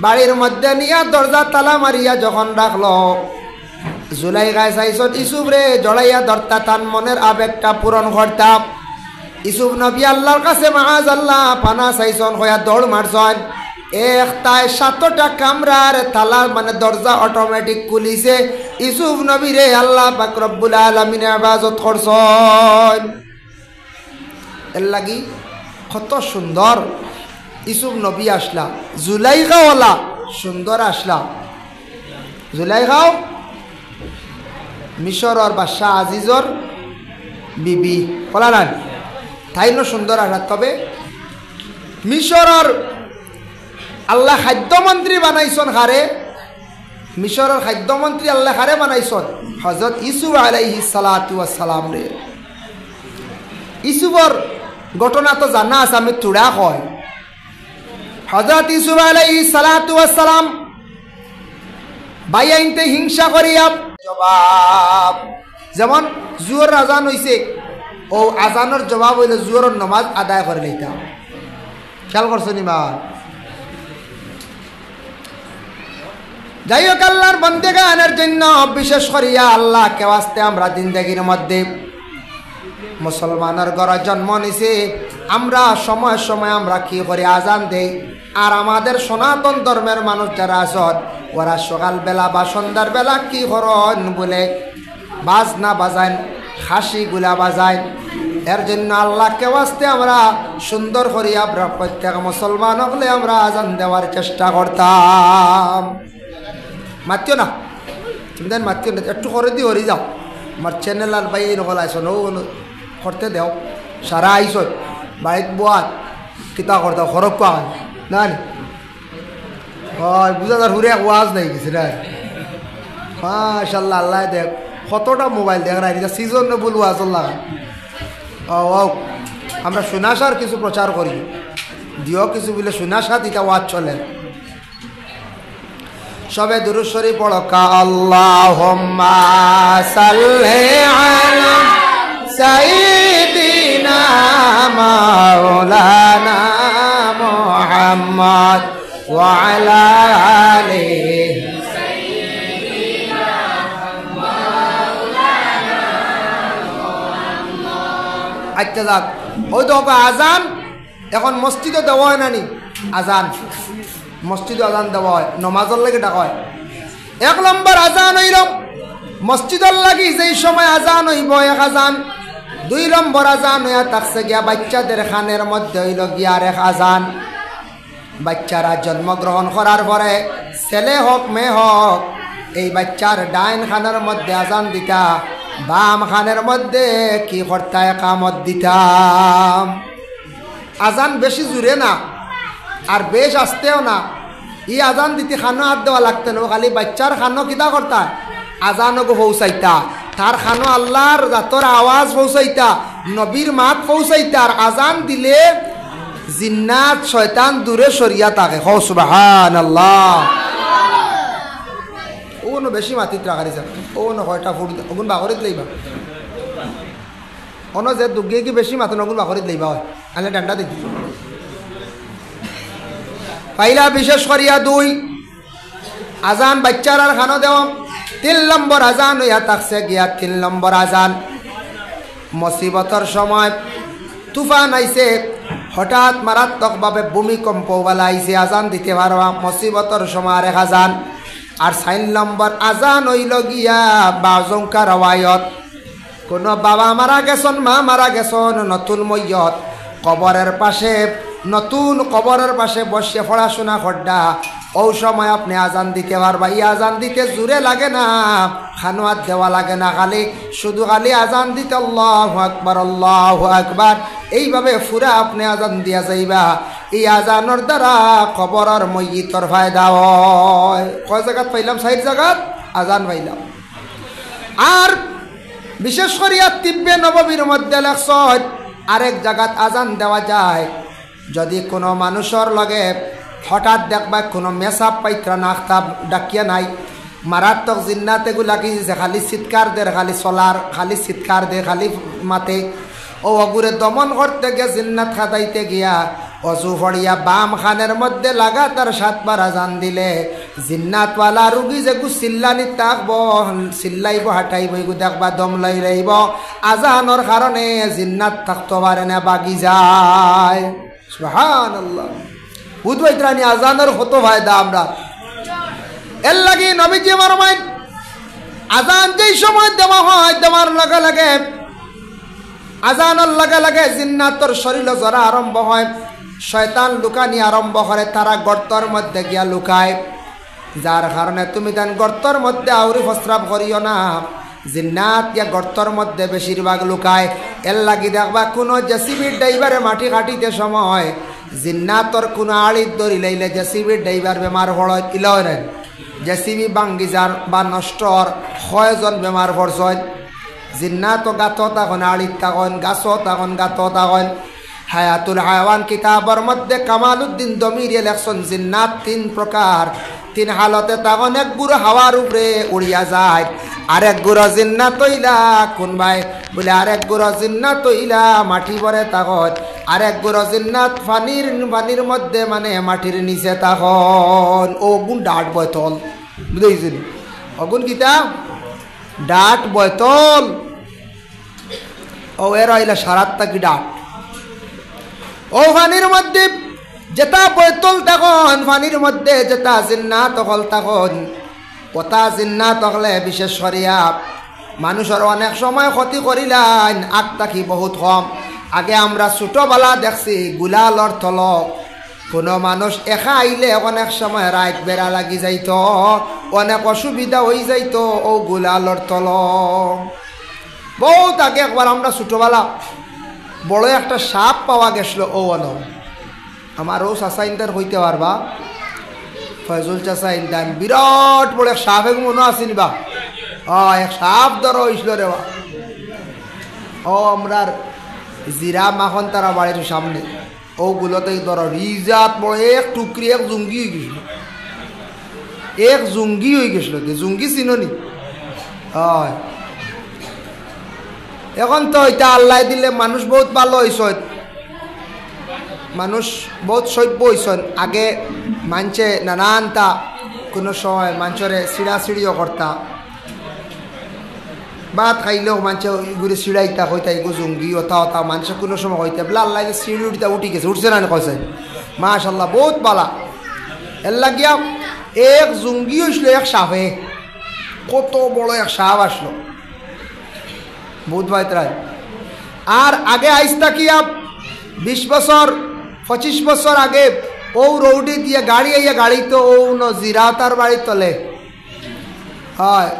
বাড়ির মধ্যে নিয়া দরজা তালা মারিয়া যখন রাখলো, জুলাইখায় চাইছত ইউসুফ রে জড়াইয়া ধরতা, তার মনের আবেগটা পূরণ করতাম। ইউসুফ নবী আল্লাহর কাছে মাআযাল্লাহ পানা চাইছন, হইয়া দৌড় মারছন। একটায় 7টা কামরার তালা মানে দরজা অটোমেটিক খুলিছে। ইউসুফ নবী রে আল্লাহ পাক রব্বুল আলামিন ইবাদত করছন। এর লাগি কত সুন্দর ইউসুফ নবী আসলা, জুলাইখাওয়ালা সুন্দর আসলা। জুলাইখাও মিশরর বাদশাহ আজিজর বিবি বলা না, তাইন সুন্দর আসলা। তবে মিশরর আল্লাহ খাদ্যমন্ত্রী বানাইছন খারে, মিশরের খাদ্যমন্ত্রী আল্লাহ খারে বানাইছন হযরত ইউসুফ আলাইহিস সালাতু ওয়াস সালাম রে। ইউসুফর ঘটনা তো জানা আছে, আমি তুড়া কয়। হযরত ইউসুফ আলাইহিস সালাতু ওয়াস সালাম বাইয়াইনতে হিংসা করিয়া জবাব, যেমন জুহর আজান হইছে, ও আজানের জবাব হইলে জুহরের নামাজ আদায় করে লইতাম। খেয়াল করছো নি মা? যাই হোক, আল্লাহর বন্দেগানের জন্য বিশেষ করিয়া আল্লাহকে ওয়াস্তে আমরা জিন্দেগির মধ্যে মুসলমানের ঘরে জন্ম নিছি, আমরা সময় সময় আমরা কি করি আজান দেই। আর আমাদের সনাতন ধর্মের মানুষ যারা আছেন ওরা সকালবেলা বা সন্ধ্যার বেলা কি করেন বলে বাজনা বাজান, হাসিগুলা বাজায়। এর জন্য আল্লাহকে ওয়াস্তে আমরা সুন্দর করি আমরা প্রত্যেক মুসলমান হলে আমরা আজান দেওয়ার চেষ্টা করতাম। মাতিও না, তুমি দেন মাতিও না, একটু করে দিয়ে হরি যাও। আমার চ্যানেল আর ভাই এই নকল আইস নো করতে দেও, সারা আইস বাড়িত বোয়াত কিতা করতে খরব পান না হয় বুঝা তার হুরে ওয়াজ নাই গেছে না। মাশাআল্লাহ, আল্লাহ দেখ কতটা মোবাইল দেখ রাই সিজন বলবো আল্লাহ। ও আমরা সুনাসার কিছু প্রচার করি, দিও কিছু বলে সুনাসা দিতা ওয়াজ চলে। সবে দুরূদ শরীফ পড়ো, কা আল্লাহুম্মা সাল্লি আলা সাইয়্যিদিনা মাওলানা মুহাম্মদ ওয়া আলা আলিহি সাইয়্যিদিনা মাওলানা মুহাম্মদ। আচ্ছা যাক, ওই তো আজান এখন মসজিদে দেওয়া হয় না নি? আজান মসজিদে আজান দেওয়া হয়, নমাজের লাগে ডাকা হয়। 1 নম্বর আজান হইল মসজিদের লাগি যেই সময় আজান হইব 1 আজান। 2 নম্বর আজান হইয়া থাকছে গিয়া বাচ্চাদের খানের মধ্যে হইল গিয়া 1 আজান। বাচ্চারা জন্মগ্রহণ করার পরে ছেলে হোক মেয়ে হোক, এই বাচ্চার ডাইন খানের মধ্যে আজান দিতা, বাম খানের মধ্যে কি করতা একামত দিতাম। আজান বেশি জুড়ে না আর বেশ আসতেও না। ই আজান দিতে খানো হাত দেওয়া লাগতো না, খালি বাচ্চার খানো কিতা করতা আজানকে পৌঁছাইতা, তার খানো আল্লাহর জাতর আওয়াজ পৌঁছাইতা, নবীর মাত পৌঁছাইতা। আর আজান দিলে জিন্নাত শয়তান দূরে সরিয়া থাকে। হো সুবহানাল্লাহ। ও ন বেশি মাতিত রাখারি স্যার, ও ন কয়টা ফুট ওগুন বাগরিত লইবা, অন যে দুগিয়ে কি বেশি মাতো নগুন বাগরিত লইবা হয়, আলে ডান্ডা দেখি পাইলা। বিশেষ করিয়া 2 আজান বাচ্চার আর খানো দেওয়া। 3 নম্বর আজান হইয়া থাকছে গিয়া 3 নম্বর আজান মুসিবতর সময়, তুফান আইছে, হঠাৎ মারাত্মকভাবে ভূমিকম্প বলা আইছে, আজান দিতে পারবা মুসিবতর সময় আর 1 আজান। আর 4 নম্বর আজান হইল গিয়া বাজঙ্কা রওয়ায়ত, কোন বাবা মারা গেছন, মা মারা গেছন, নতুন ময়্যত কবরের পাশে, নতুন কবরের পাশে বসে পড়াশোনা করডা, ও সময় আপনি আজান দিতে পারবা। এই আজান দিতে জুড়ে লাগে না, খানোয়াত দেওয়া লাগে না, শুধু খালি আজান দিতে আল্লাহু আকবার আল্লাহু আকবার এইভাবে ফুরা আপনি আজান দিয়া যাইবা। এই আজানের দ্বারা কবরের ময়্যিতর ফায়দা হয়। কয় জায়গাত পাইলাম? 4 জায়গাত আজান পাইলাম। আর বিশেষ করিয়া তিব্বে নববীর মধ্যে লেখছ আরেক জায়গাত আজান দেওয়া যায়, যদি কোনো মানুষের লগে হঠাৎ দেখবা কোনো মেসাপ পাইত্রা নাখতাব ডাকিয়া নাই মারাত্মক জিন্নাত এগুলা কি খালি চিৎকার দে খালি চলার খালি চিৎকার দে খালি মাতে ও অগুরে দমন করতে গিয়ে জিন্নাত খাতাইতে গিয়া অজু ফড়িয়া বাম খানের মধ্যে লাগাতার 7 বার আজান দিলে জিন্নাতওয়ালা রুগী যেগু চিল্লানি তাকব চিল্লাইব হাঁটাইব এগু দেখবা দম লাই রইব আজানোর কারণে জিন্নাত থাকতে পারে না বাগি যায় সুবহানাল্লাহ বুধবাইত্রানি আজানোর কত ফায়দা আমরা এর লাগি নবীজি ফরমায় আজান যেই সময় দেওয়া হয় দেওয়ার লগে লগে আজানের লগে লগে জিন্নাতর শরীর জ্বরা আরম্ভ হয় শয়তান লুকানি আরম্ভ করে তারা গর্তর মধ্যে গিয়া লুকায় যার কারণে তুমি দেন গর্তর মধ্যে আউরি প্রস্রাব করিও না জিন্নাত গিয়া গর্তর মধ্যে বেশিরভাগ লুকায় এর লাগি দেখবা কোনো জেসিবির ড্রাইভারে মাটি কাটিতে সময় জিন্নাতর কোনো আড়িত ধরি লাইলে জেসিবির ড্রাইভার বেমার হড়য় ইলরে জেসিবি বাঙ্গি যার বা নষ্টর কয়জন বেমার পড়ছয় জিন্নাত গাত তখন আড়িত তখন গাছ তখন গাত তখন হায়াতুল হায়াওয়ান কিতাবর মধ্যে কামালউদ্দিন দমির লেখছেন জিন্নাত 3 প্রকার 3 হালতে তখন এক গুরু হাওয়ার উপরে উড়িয়া যায় আরেক গুরু জিন্নাত হইলা কোন ভাই বলে আরেক গুরু জিন্নাত হইলা মাটি ভরে তখন আরেক গুরু জিন্নাত পানির মধ্যে মানে মাটির নিচে তখন ও গুণ ডাট বয়তল বুঝেছেন অগুন কিতা ডাট বয়তল ও এর হইলা সারাত্তা কি ডাট ও পানির মধ্যে যেটা বৈতল তখন পানির মধ্যে যেটা জিন্নাত হল তখন ওটা জিন্নাত হলে বিশেষ করিয়া মানুষের অনেক সময় ক্ষতি করিলেন আগ থাকি বহুত কম আগে আমরা ছোটবেলা দেখছি গুলালর তল কোনো মানুষ একা আইলে অনেক সময় রাত বেড়া লাগি যাইত অনেক অসুবিধা হয়ে যাইত ও গুলালর তল বহুত আগে একবার আমরা ছোটবেলা বড় একটা সাপ পাওয়া গেছিল ও আলো আমার ও চাচা ইন্টার হইতে পারবা ফয়জুল চাচা ইন্টার বিরাট বড় এক সাপ এক মনে আসেনি বা এক সাপ ধরো হয়েছিল রে বা ও আমরার জিরা মাখন তারা বাড়ির সামনে ওগুলোতে ধরো রিজাত বড় এক টুকরি এক জুঙ্গি হয়ে গেছিল এক জুঙ্গি হয়ে গেছিল জুঙ্গি চিনি হয় এখন তো এটা আল্লাহ দিলে মানুষ বহুত ভালো হয়েছে মানুষ বহুত সভ্য হয়েছেন আগে মানছে নানানটা কোনো সময় মানুষরে চিড়াচিড়িও করতা ভাত খাইলেও মানুষে ঘুরে চিড়াইতা হইতা এগো জঙ্গি ওথা ওথা মানুষে কোনো সময় হইতে বলে আল্লাহ চিড়ি উঠিতা উঠি গেছে উঠছে না কইছে মাশাল্লাহ বহুত বালা এর লাগিয়া এক জঙ্গি হয়েছিল এক সাপে কত বড় এক সাপ আসলো বহুত ভাইতরাই আর আগে আইসতা কি 20 বছর 25 বছর আগে ও রৌডি দিয়ে গাড়ি আইয়া গাড়ি তো ও জিরাতার বাড়ি তলে হয়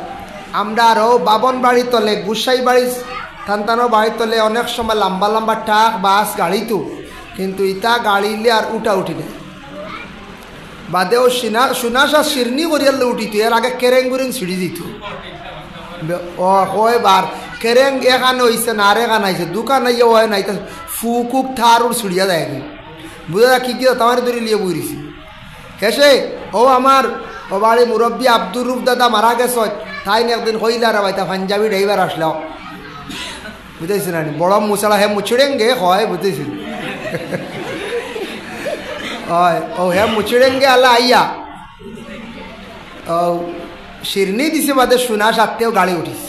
আমরা আরও বাবন বাড়ি তলে গুসাই বাড়ি থানতানো বাড়ি তলে অনেক সময় লম্বা লম্বা ট্রাক বাস গাড়ি তো কিন্তু ইটা গাড়িলে আর উঠা উঠি নেই বাদে ও সুনাশা শিরনি করিয়ালে উঠিত এর আগে কেরেং গুরেং ছিড়ি দিত ও হয় বার কেরেং এখানে হয়েছে না আর এখানে আইছে দোকান আইয়া হয় নাই ফুকুক থার ওর ছুড়িয়া যায় বুঝা কি কি তোমার ধরে লিয়ে বুঝিছি হেসে ও আমার ও বাড়ি মুরব্বী আব্দুর রুফ দাদা মারা গেছ তাই একদিন হইলা রে ভাই তা পাঞ্জাবি ড্রাইভার আসলো বুঝেছি না বড় মুসলা হে মুছিড়েঙ্গে হয় বুঝেছি হয় ও হে মুছিড়েঙ্গে আল্লাহ আইয়া ও শিরনি দিছে বাদে সুনাশ আত্মেও গাড়ি উঠিস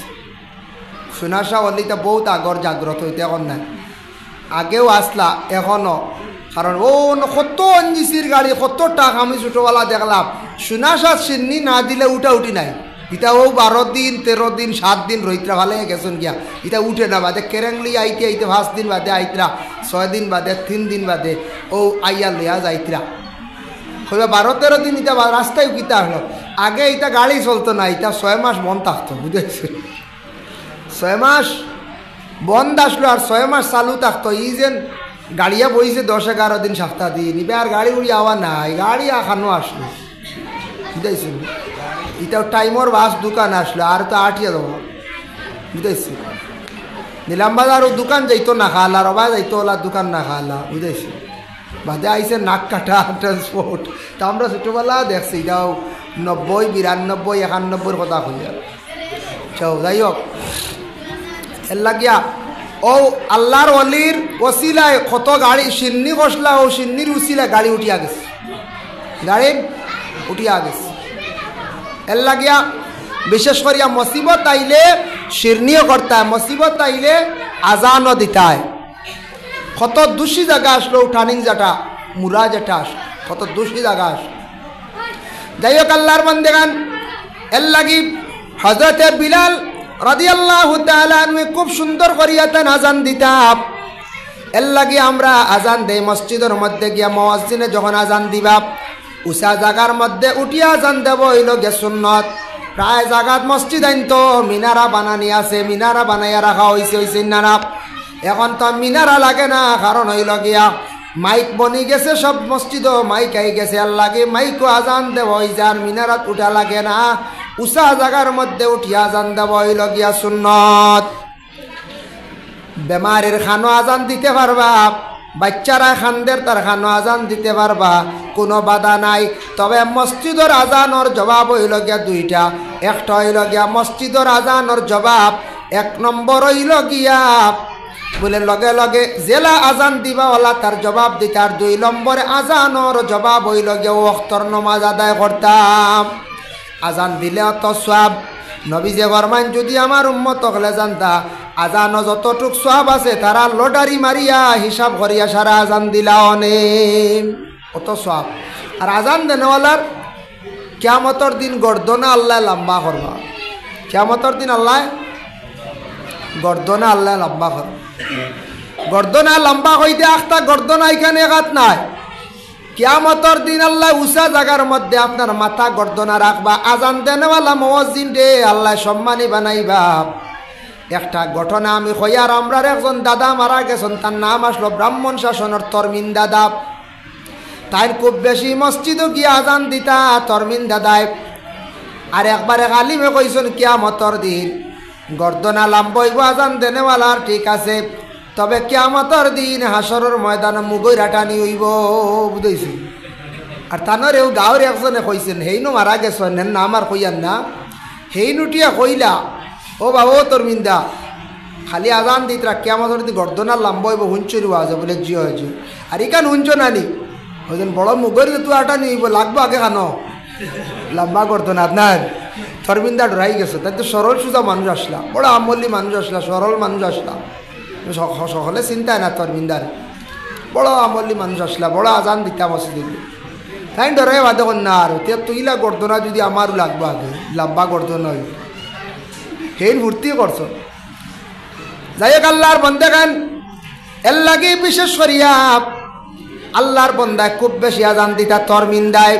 সুনাশা অলিটা বহুত আগর জাগ্রত হইতে এখন নাই আগেও আসলা এখনও কারণ ও কত অঞ্জিসির গাড়ি কত টাকা আমি ছোটোবেলা দেখলাম সুনাশা শিরনি না দিলে উঠা উঠি নাই ইটা ও 12 দিন 13 দিন 7 দিন রইত্রা ভালো গেছেন গিয়া ইটা উঠে না বাদে কেরেংলি আইতে আইতে 5 দিন বাদে আইতরা 6 দিন বাদে 3 দিন বাদে ও আইয়া লইয়া যাইতরা হইবা 12-13 দিন ইটা রাস্তায় কিতা হলো আগে ইটা গাড়ি চলতো না ইটা 6 মাস বন্ধ থাকতো বুঝেছি 6 মাস বন্ধ আসলো আর 6 মাস চালু থাকতো ই যেন গাড়িয়া বইছে 10-11 দিন সপ্তাহ দিন এবার আর গাড়ি উড়ি আওয়া নাই গাড়ি এখানো আসলো বুঝেছি এটাও টাইমর বাস দোকান আসলো আর তো আটিয়া দেবো বুঝেছি নিলাম বাজার দোকান যাইতো না খালা রবা যাইতো ওলা দোকান না খালা বুঝেছি বাদে আইসে নাক কাটা ট্রান্সপোর্ট। তা আমরা ছোটোবেলা দেখছি যাও 90, 92, 91 কথা কইয়া চাও। যাই হোক, এর লাগিয়া ও আল্লাহর অলির ওসিলায় কত গাড়ি সিন্নি কষলা, ও সিন্নির উসিলায় গাড়ি উঠিয়া গেছে, গাড়ি উঠিয়া গেছে। এর লাগিয়া বিশেষ করিয়া মুসিবত আইলে শিরনিও করতে হয়, মুসিবত আইলে আজানও দিতে হয়। কত দোষী জায়গা আসলো, টার্নিং যেটা মুরা যেটা আস, কত দোষী জায়গা আস। যাই হোক আল্লাহর বান্দেগান, এর লাগি হযরতে বিলাল রাদিয়াল্লাহু তাআলা আনহু খুব সুন্দর করিয়া তান আজান দিতাম। এর লাগি আমরা আজান দেই মসজিদের মধ্যে গিয়া, মুয়াজ্জিনে যখন আজান দিবা উষা জায়গার মধ্যে উঠিয়া আজান দেব হইল গে সুন্নত। প্রায় জায়গাত মসজিদ আইন তো মিনারা বানানি আছে, মিনারা বানাইয়া রাখা হয়েছে না। এখন তো মিনারা লাগে না, কারণ হইল গিয়া মাইক বনি গেছে, সব মসজিদ মাইক আই গেছে। আর লাগে মাইকও আজান দেব হয়ে যার মিনারাত উঠা লাগে না, উষা জায়গার মধ্যে উঠিয়া আজান দেব হইল গিয়া সুন্নত। বেমারের খানো আজান দিতে পারবা, বাচ্চারা খানদের তার খানো আজান দিতে পারবা, কোনো বাধা নাই। তবে মসজিদের আজানোর জবাব হইল গিয়া দুইটা। একটা হইল গিয়া মসজিদের আজানোর জবাব, 1 নম্বর হইল গিয়া বলে লগে লগে জেলা আজান দিবাওয়ালা তার জবাব দিতে। আর 2 নম্বরে আজানোর জবাব হইল গিয়া ওয়াক্তর নামাজ আদায় করতাম। আজান দিলে অত সওয়াব। নবী যে ফরমান, যদি আমার উম্মত হলে জানতা আজানো যতটুক সওয়াব আছে তারা লটারি মারিয়া হিসাব করিয়া সারা আজান দিলা অনেক অত সওয়াব। আর আজান দেনওয়ালার কিয়ামতের দিন গর্দনা আল্লাহ লম্বা করবা, কিয়ামতের দিন আল্লাহ গর্দনা আল্লাহ লম্বা করবা। গর্দনা লম্বা হইতে আখতা গর্দনা এখানে একাত নাই। কিয়ামতের দিন আল্লাহ উষা জায়গার মধ্যে আপনার মাথা গর্দনা রাখবা। আজান দেনওয়ালা মুয়াজ্জিন রে আল্লাহ সম্মানী বানাইবা। একটা ঘটনা আমি কইয়ার, আমরার একজন দাদা মারা গেছেন, তার নাম আসলো ব্রাহ্মণ শাসনের তরমিন দাদা। তাই খুব বেশি মসজিদও গিয়ে আজান দিতা তরমিন দাদায়। আর একবারে আলিমে কইছেন কিয়ামতের দিন গর্দনা লাম্বইব আজান দেনেওয়ালার, ঠিক আছে, তবে কিয়ামতের দিন হাসরের ময়দানে মুগৈরা টানি হইব, বুঝাইছি। আর তানরেও গাঁৱৰ একজনে কইছেন, হেইনো মারা গেছেন, হেন না আমার কইয়ান না, হেইনুটিয়া কইলা ও বাবু তরমিন্দা খালি আজান দিতরা কিয়ামতের দিন গর্দনা লাম্বইব হুঞ্চুরি আছে বলে জিও হয়েছে। আর ইকান হুঞ্চ নানি ওজন বড় মুগের তু আটা নিব লাগবো আগে খানো লম্বা গর্দনা আপনার। তরমিন্দা ডরাই গেছে, তাই তো সরল সুজা মানুষ আসলা, বড় আমলি মানুষ আসলা, সরল মানুষ আসলা, সকলে চিন্তায় না তরমিন্দার, বড় আমলি মানুষ আসলা, বড় আজান দিতাম মসজিদে। তাই ডরাই বাদে না আর তুইলা গর্দনা যদি আমারও লাগবো আগে লম্বা গর্দনা হইব, হেন ভর্তি করছ। যাই হোক আল্লাহর বন্দেগান, এর লাগে বিশেষ করিয়া আল্লাহর বন্দায় খুব বেশি আজান দিতা তরমিন্দায়,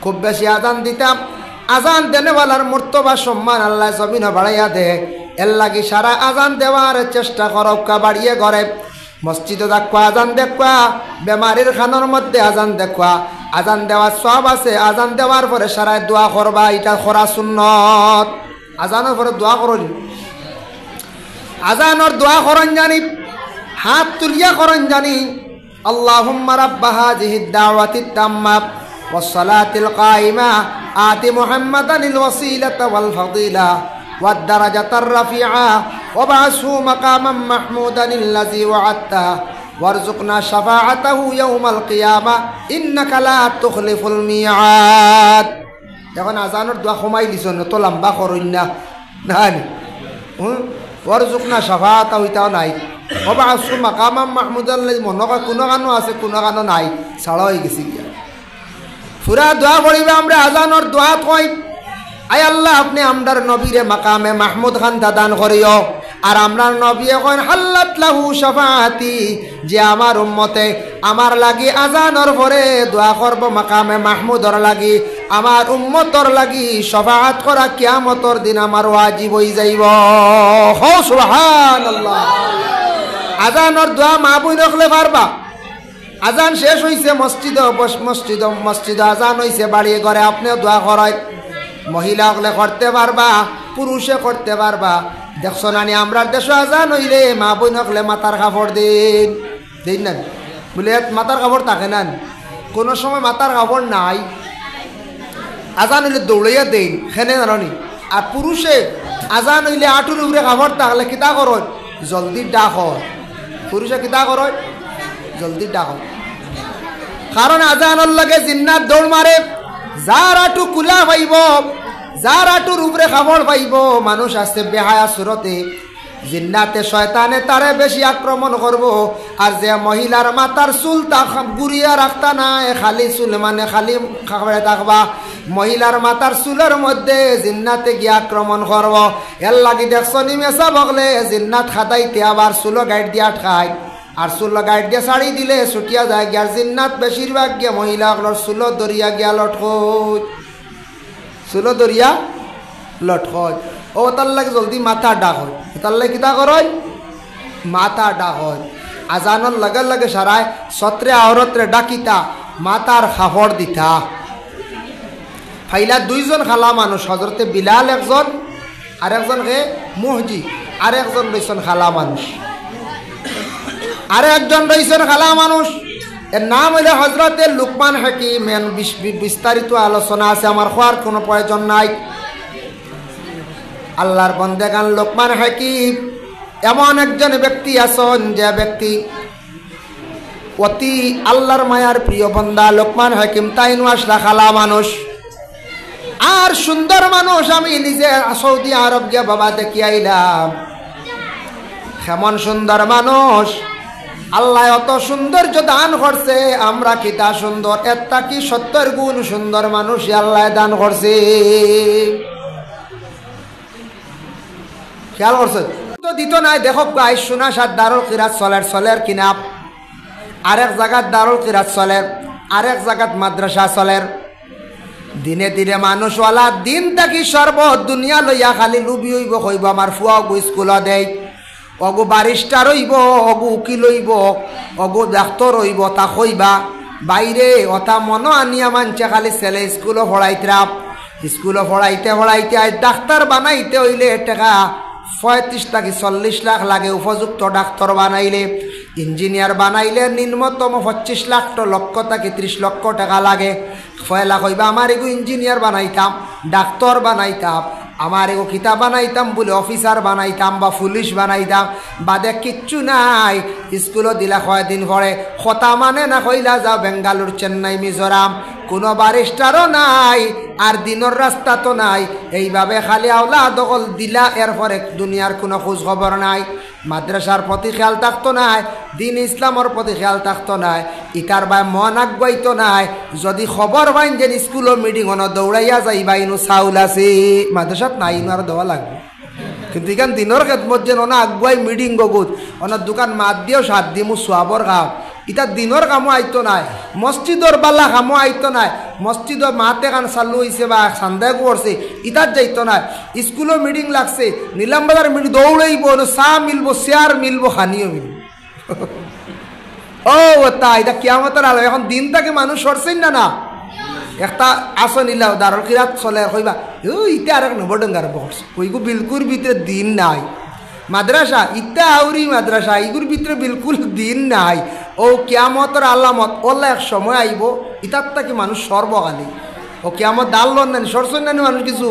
খুব বেশি আজান দিতাম। আজান দেনেওয়ালার মর্তবা সম্মান আল্লাহ জমিনে বাড়াইয়া দে। এর লাগি সারা আজান দেওয়ার চেষ্টা করকা, বাড়িয়ে ঘরে মসজিদে দেখবা আজান দেখবা, বেমারির খানোর মধ্যে আজান দেখবা। আজান দেওয়ার সব আছে, আজান দেওয়ার পরে সারায় দোয়া করবা, এটা করা সুন্নত। আজানের পরে দোয়া করনি, আজানোর দোয়া করন জানি, হাত তুলিয়া করন জানি। আল্লাহুম্মা রাব্বা হাযিহিদ দাওয়াতিত তাম্মা ওয়াস সালাতিল কায়িমা আতি মুহাম্মাদানিল ওয়াসিলাতা ওয়াল ফাদিলা ওয়াদ দারাজাতার রাফিআ ওয়াবআসহু মাকামান মাহমুদানিল্লাযী ওয়া'আদতা ওয়ারযুকনা শাফাআতাহু ইয়াওমাল কিয়ামা ইন্নাকা লা তুখলিফুল মিআদ। এখন আজানোর দোয়া কমাই দিছ না তো লম্বা করুন না নানি, ওয়ারযুকনা শাফাআতা হইতাও নাই, ওয়াবআসহু মাকামান মাহমুদানিল্লাযী মনকা কোনো গানো আছে কোনো গানো নাই, ছাড়া হয়ে গেছি গিয়া। পুরা দোয়া করিবা আমরা আজানোর দোয়া কই, আয় আল্লাহ আপনি আমরার নবীরে মাকামে মাহমুদ খান দাদান করিও। আর আমরার নবী এখন হাল্লাত লাহু শাফাআতি, যে আমার উম্মতে আমার লাগি আজানোর পরে দোয়া করব মাকামে মাহমুদর লাগি, আমার উম্মতর লাগি শাফাআত করা কিয়ামতর দিন আমার ওয়াজিব হই যাইব। হো সুবহানাল্লাহ। আজানোর দোয়া মা বই রাখলে পারবা। আজান শেষ হইছে মসজিদে, মসজিদে আজান হইছে, বাড়িয়ে ঘরে আপনিও দোয়া করায়, মহিলা হলে করতে পারবা, পুরুষে করতে পারবা। দেখছো নানি আমরার দেশে আজান হইলে মা বই নকলে মাথার কাপড় দিন দিন না, বলে মাথার কাপড় থাকে না, কোনো সময় মাথার কাপড় নাই, আজান হইলে দৌড়াইয়া দেই খেনে জানি। আর পুরুষে আজান হইলে আঁটুর উপরে কাপড় থাকলে কিতা করয়, জলদি ডাক হয়। পুরুষে কিতা করয়, জলদি ডাক হয়। কারণ আজানোর লগে জিন্নাত দৌড় মারে। যার আঁটু কুলা পাইব, যার আঁটুর উপরে কাপড় পাইব, মানুষ আছে বেহায়া সুরতে, জিন্নাতে শয়তানে তারে বেশি আক্রমণ করব। আর যে মহিলার মাথার চুল তা গুড়িয়া রাখতা নাই, খালি চুল মানে খালি খাবড়ে থাকবা, মহিলার মাথার চুলের মধ্যে জিন্নাতে গিয়ে আক্রমণ করব। এর লাগি দেখছো নিমেষা বগলে জিন্নাত খাতাইতে আবার চুলো গাইড দিয়া খায়। আর চুলো গাইড দিয়ে ছাড়ি দিলে ছুটিয়া যায় গিয়ার জিন্নাত বেশিরভাগ গিয়া মহিলাগুলোর চুলো দরিয়া গিয়া লটকই, চুলো দরিয়া লটকই। ও তার লাগে জলদি মাথা ডাক হয়, তার লাগে কিতা করয়, মাথা ডাক হয়। আজানোর লগে লগে সারায় সত্রে আওরত্রে ডাকিতা মাথার খাফড় দিতা। ফাইলা দুইজন খালা মানুষ, হজরতে বিলাল একজন, আর একজন হে মুহজি, আর একজন রইছেন খালা মানুষ, আর একজন রইছেন খালা মানুষ। এর নাম হইলে হজরতে লুকমান হাকিম। বিস্তারিত আলোচনা আছে, আমার হওয়ার কোনো প্রয়োজন নাই। আল্লাহর বন্দেগান লোকমান হাকিম এমন একজন ব্যক্তি আছেন, যে ব্যক্তি অতি আল্লাহর মায়ার প্রিয় বন্দা। লোকমান হাকিম তাইনু আসলা খালা মানুষ, আর সুন্দর মানুষ। আমি নিজে সৌদি আরব গিয়া বাবা দেখি আইলাম, কেমন সুন্দর মানুষ। আল্লাহ অত সৌন্দর্য দান করছে, আমরা কি তা সুন্দর, একটা কি 70 গুণ সুন্দর মানুষ আল্লাহ দান করছে। খেয়াল করছে তো দিত নাই। দেখো গাই শোনা সাত দারুল কিরাত চলের কিনাপ, আরেক জায়গাত দারুল কিরাত চলের, আরেক জায়গাত মাদ্রাসা চলের। দিনে দিনে মানুষওয়ালা দিন থাকি সর্ব দুনিয়া লইয়া খালি লুবি হইব, হইব আমার ফুয়া গু স্কুল দেয়, অগু বারিস্টার হইব, অগু উকিল হইব, অগু ডাক্তর হইব, তা হইবা বাইরে অতা মনো আনিয়া মানছে খালি ছেলে স্কুলও পড়াইতাম, স্কুলও পড়াইতে পড়াইতে আজ ডাক্তার বানাইতে হইলে টাকা 35 থেকে 40 লাখ লাগে। উপযুক্ত ডাক্তার বানাইলে, ইঞ্জিনিয়ার বানাইলে নিম্নতম 25 লাখ লক্ষ থেকে 30 লক্ষ টাকা লাগে। ফয়লা কইবা আমার এগো ইঞ্জিনিয়ার বানাইতাম, ডাক্তার বানাইতাম, আমার এগো কিতাব বানাইতাম বলে অফিসার বানাইতাম বা পুলিশ বানাইতাম, বাদে কিচ্ছু নাই। স্কুলও দিলা কয়দিন পরে কথা মানে না, কইলা যাও বেঙ্গালুর, চেন্নাই, মিজোরাম, কোনো বারিস্টারও নাই, আর দিনের রাস্তা তো নাই। এইভাবে খালি আওলা দখল দিলা, এরপরে দুনিয়ার কোনো খোঁজ খবর নাই। মাদ্রাসার প্রতি খেয়াল থাকতো নাই, দিন ইসলামের প্রতি খেয়াল থাকতো নাই, ইটার বাই মন আগুয়াইতো নাই। যদি খবর পাইন যে স্কুলের মিটিং অন দৌড়াইয়া যাইবা, ইনু চাউল আছে মাদ্রাসাত নাই, ইনু আর দেওয়া লাগবে। কিন্তু এখান দিনের খেদমত যেন অনা আগুয়াই মিটিং গগুত, অনার দোকান মাত দিয়েও 7 দিমু সোয়াবর খাও, ইটা দিনের কামও আইতো নাই, মসজিদর বালা কামও আইতো নাই। মসজিদর মাতে কান চালু হয়েছে বা সান্দায় করছে, ইটার যাইতো নাই। স্কুলের মিটিং লাগছে, নিলাম বাজার মিটিং দৌড়াইব, চা মিলবো, চেয়ার মিলবো, খানিও মিলবো। ও তা এটা কিয়ামতের আলো। এখন দিন থেকে মানুষ সরছেন না, না একটা আসো নিলাও দারুল কিরাত চলে, কইবা ইটা আর এক নবডঙ্গার বক্স, ওইগু বিলকুল ভিতরে দিন নাই। মাদ্রাসা ইটা আউরি মাদ্রাসা, ইগুর ভিতরে বিলকুল দিন নাই। ও কিয়ামতের আলামত, ওলা এক সময় আইব, ইটার থেকে মানুষ সর্বকালী। ও কিয়ামত দাল্লন নানি, সরছেন নানি মানুষ কিছু,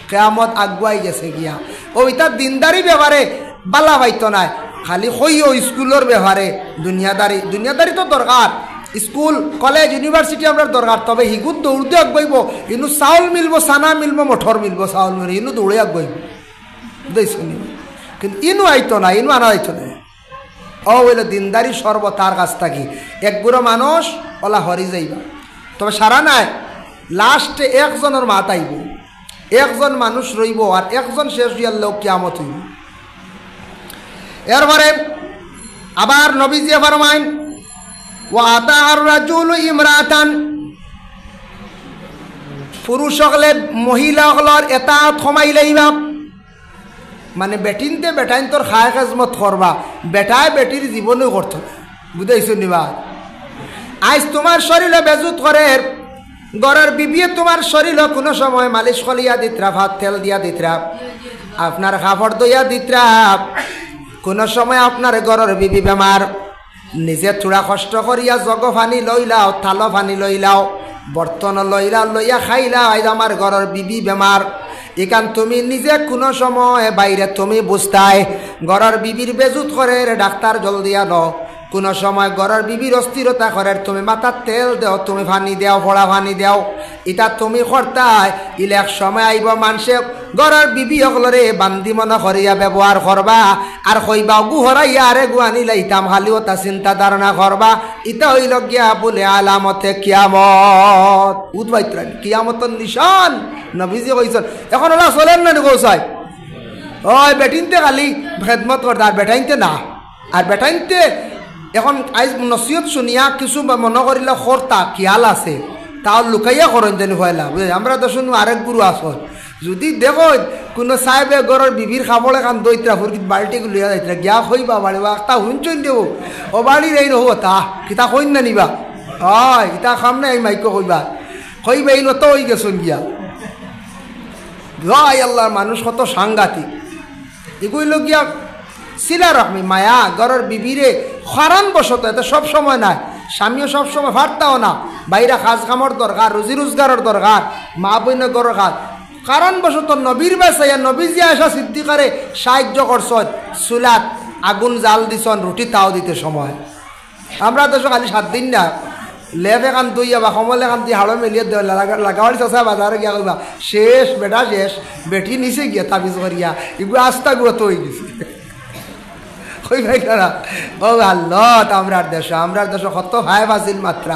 কিয়ামত আগুয়াই গেছে গিয়া। ও ইটার দিনদারি ব্যাপারে বালা পাইতো নাই, খালি হইও স্কুলের ব্যাপারে দুনিয়াদারি তো দরকার। স্কুল কলেজ ইউনিভার্সিটি আমরা দরকার, তবে হিগুত দৌড়তে আগবাইব, ইনু চাউল মিলবো, চানা মিলবো, মঠর মিলবো, চাউল মিলবো, ইনু দৌড়ে আগবাইব শুনি। কিন্তু ইনু আইতো না, ইনু আনা আইতো না। ও বলে দিনদারি সর্ব তার কাছ থাকি। একগুড়ো মানুষ ওলা হরি যাইবা, তবে সারা নাই। লাস্টে একজনের মাত আইব, একজন মানুষ রইব, আর একজন শেষ হইয়ার লোক কিয়ামত হইব। এরপরে আবার নবীজি ফরমাইন, ওয়া আতাআর রাজুলু ইমরাতান, পুরুষ হলে মহিলা হলর এটা থমাই লাইবা, মানে বেটিনতে বেটাইন তোর খায় খাজমত করবা, বেটায় বেটির জীবনেও করত না, বুঝাইছো নিবা। আজ তোমার শরীরে বেজুত করে, গড়ের বিবিয়ে তোমার শরীরে কোনো সময় মালিশ কলিয়া দিতরা, ভাত তেল দিয়া দিতরা, আপনার কাপড় দইয়া দিতরা। কোনো সময় আপনার গড়ের বিবি বেমার, নিজে থোড়া কষ্ট করিয়া জগ ফানি লইলাও, থালো ফানি লইলাও, বর্তন লইলা লইয়া খাইলা। আজ আমার ঘরের বিবি বেমার, এখান তুমি নিজে কোনো সময় বাইরে তুমি বুঝতাই ঘরের বিবির বেজুত করে ডাক্তার জলদি আনো। কোনো সময় ঘরের বিবির অস্থিরতা করে তুমি মাথার তেল দেও, তুমি পানি দেও, ফোড়া পানি দেও। এটা তুমি করতাই ইলে এক সময় আইব মানুষে ঘরের বিবি সকলরে বান্দি মনে করিয়া ব্যবহার করবা আর কইবা গুহরাইয়া আরে গুয়ানি লাইতাম খালিও তা চিন্তা ধারণা করবা। ইটা হইল গিয়া বলে আলামতে কিয়ামত। উদ্বাইত্রান কিয়ামতর নিশান নবীজি কইছেন। এখন ওরা চলেন না গোসাই ওই বেটিনতে খালি খেদমত করতে আর বেটাইনতে না। আর বেটাইনতে এখন আজ নসিহত শুনিয়া কিছু মনে করিলে খরতা খেয়াল আছে তাও লুকাইয়া করেন জানি হইলা। আমরা তো শুনু আরেক গুরু আসন যদি দেখো কোনো সাহেবে ঘরের বিবির খাবল এখান দইত্রা ফুরকিত বাড়িটিকে লইয়া যাইত্রা গিয়া খইবা বাড়ি তা শুনছই দেব ও বাড়ির এই নহো তা কিতা কইন না নিবা হয় ইতা খাম না এই মাইক কইবা কইবা এই নত হয়ে গেছন গিয়া গাই আল্লাহর মানুষ কত সাংঘাতিক। এগুলো গিয়া সিলা রকমি মায়া ঘরের বিবিরে খারান বসত এতে সব সময় নাই। স্বামীও সব সময় ফাটতাও না, বাইরে কাজ কামর দরকার, রুজি রোজগারের দরকার, মা বইনের দরকার। কারণ বসত নবীর বাসাইয়া নবীজি আসা সিদ্দিকারে সাহায্য করছেন, চুলাত আগুন জাল দিছন, রুটি তাও দিতে সময়। আমরা তো খালি 7 দিন না লেপ এখান দইয়া বা সমল এখান দিয়ে হাড়ো মেলিয়ে দেওয়া লাগাওয়ারি চাষা বাজারে গিয়া কইবা শেষ বেটা শেষ বেটি নিচে গিয়া তাবিজ করিয়া এগুলো আস্তা গুলো তো হয়ে গেছে। কই ভাই তারা ও আল্লাহ আমরার দেশ কত ভাই বাজিল মাত্রা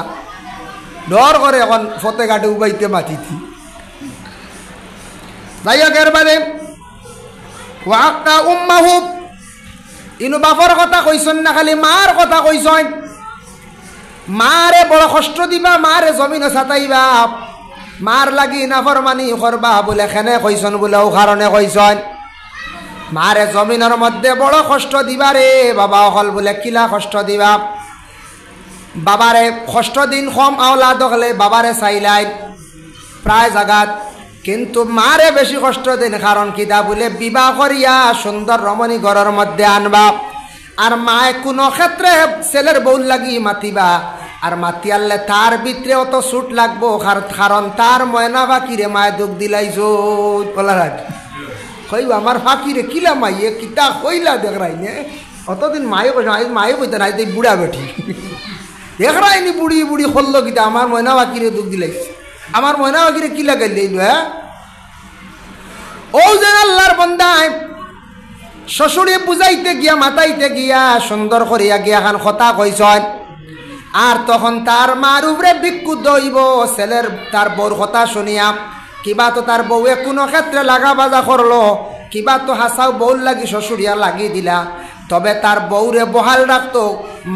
ডর করে এখন ফতে ঘাটে উবাইতে মাতিতি। যাই হোক এরবারে ওয়াক্তা উম্মাহু ইনু বাপর কথা কইছেন না খালি মার কথা কইছেন। মারে বড় কষ্ট দিবা, মারে জমিনে ছাতাইবা, মার লাগি নাফরমানি করবা বলে খেনে কইছেন বলে ও কারণে কইছেন। মারে জমিনের মধ্যে বড় কষ্ট দিবা রে বাবা হল বলে কিলা কষ্ট দিবা। বাবারে কষ্ট দিন কম আওলাদ হলে বাবারে চাইলাই প্রায় জাগাত, কিন্তু মারে বেশি কষ্ট দিন কারণ কিতা বলে বিবাহ করিয়া সুন্দর রমণী ঘরের মধ্যে আনবা আর মায় কোনো ক্ষেত্রে ছেলের বউল লাগি মাতিবা আর মাতি আনলে তার ভিতরে অত ছুট লাগবো কারণ তার ময়না বাকিরে মায় দুঃখ দিলাইছ বলার কইব আমার ফাঁকিরে কিলা মাইয়ে কিতা কইলা দেখরাই নে অতদিন মায়ে কইস মায়ে কইতে নাই তুই বুড়া বেঠি দেখরাইনি বুড়ি বুড়ি করলো কিতা আমার ময়না বাকিরে দুঃখ দিলাইছে আমার ময়না বাকিরে কি লাগাই দিল। হ্যাঁ ও যেন আল্লাহর বান্দায় শ্বশুরে বুঝাইতে গিয়া মাতাইতে গিয়া সুন্দর করিয়া গিয়া খান কথা কইছেন আর তখন তার মার উপরে বিক্ষুব্ধ হইব ছেলের তার বউর কথা শুনিয়া কিবা তো তার বউয়ে কোনো ক্ষেত্রে লাগা বাজা করলো কিবা তো হাসাও বউর লাগি শ্বশুরিয়া লাগি দিলা তবে তার বউরে বহাল রাখতো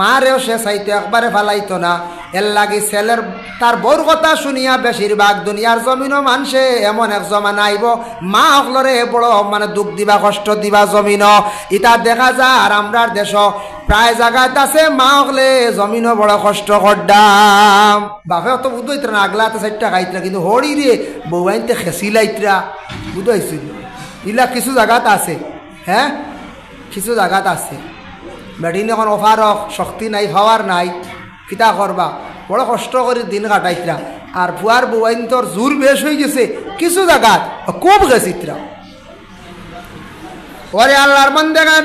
মারেও সে চাইতে একবারে ফালাইতো না এর লাগি ছেলের তার বউর কথা শুনিয়া বেশিরভাগ দুনিয়ার জমিনও মানুষে এমন এক জমানা আইব মা হকলরে বড় মানে দুঃখ দিবা কষ্ট দিবা জমিন ইটা দেখা যায় আর আমরার দেশ প্রায় জায়গায় আছে মা হকলে জমিনও বড় কষ্ট করদাম বাপে অত বুঝইতরা না আগলাতে 4 টাকা খাইতরা কিন্তু হরি রে বউ আইনতে খেসিলাইতরা বুঝাইছিল ইলা কিছু জায়গাত আছে। হ্যাঁ কিছু জায়গাত আছে বেডিন এখন অফার শক্তি নাই পাওয়ার নাই কিতা করবা বড় কষ্ট করে দিন কাটাইতরা আর ফুয়ার বউয়াইন তোর জোর বেশ হয়ে গেছে কিছু জায়গাত খুব গেছিতরা ওরে আল্লাহর বান্দাগান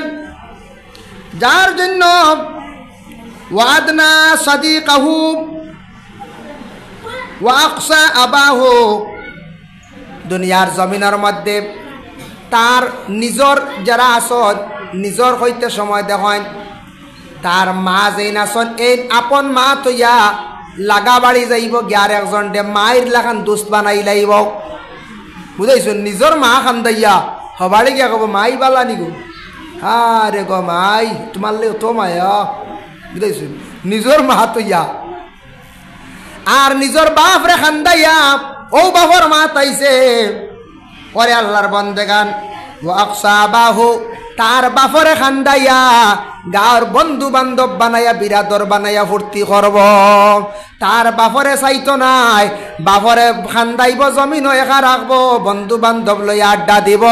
যার জন্য ওয়াদনা সাদিকাহু ওয়া আকসা আবাহু দুনিয়ার জমিনের মধ্যে তার নিজর যারা আসন নিজর হইতে সময় দেখেন তার মা যেই নাচন এই আপন মা তৈয়া লাগা বাড়ি যাইব গিয়ার একজন দে মায়ের লাখান দোস্ত বানাই লাইব বুঝাইছ নিজর মা খান দাইয়া হবাড়ি গিয়া কব মাই বালা নিগো আরে গো মাই তোমার লে তো মায়া বুঝাইছ নিজর মা তৈয়া আর নিজর বাপ রে খান্দাইয়া ও বাপর মা তাইছে ওরে আল্লাহর বন্দেগান ওয়া আকসাবাহু তার বাপরে খান্দাইয়া গাঁর বন্ধু বান্ধব বানাইয়া বিরাদর বানাইয়া ফুর্তি করব। তার বাপরে চাইতো নাই, বাপরে খান্দাইব, জমিন একা রাখবো, বন্ধু বান্ধব লইয়া আড্ডা দিব।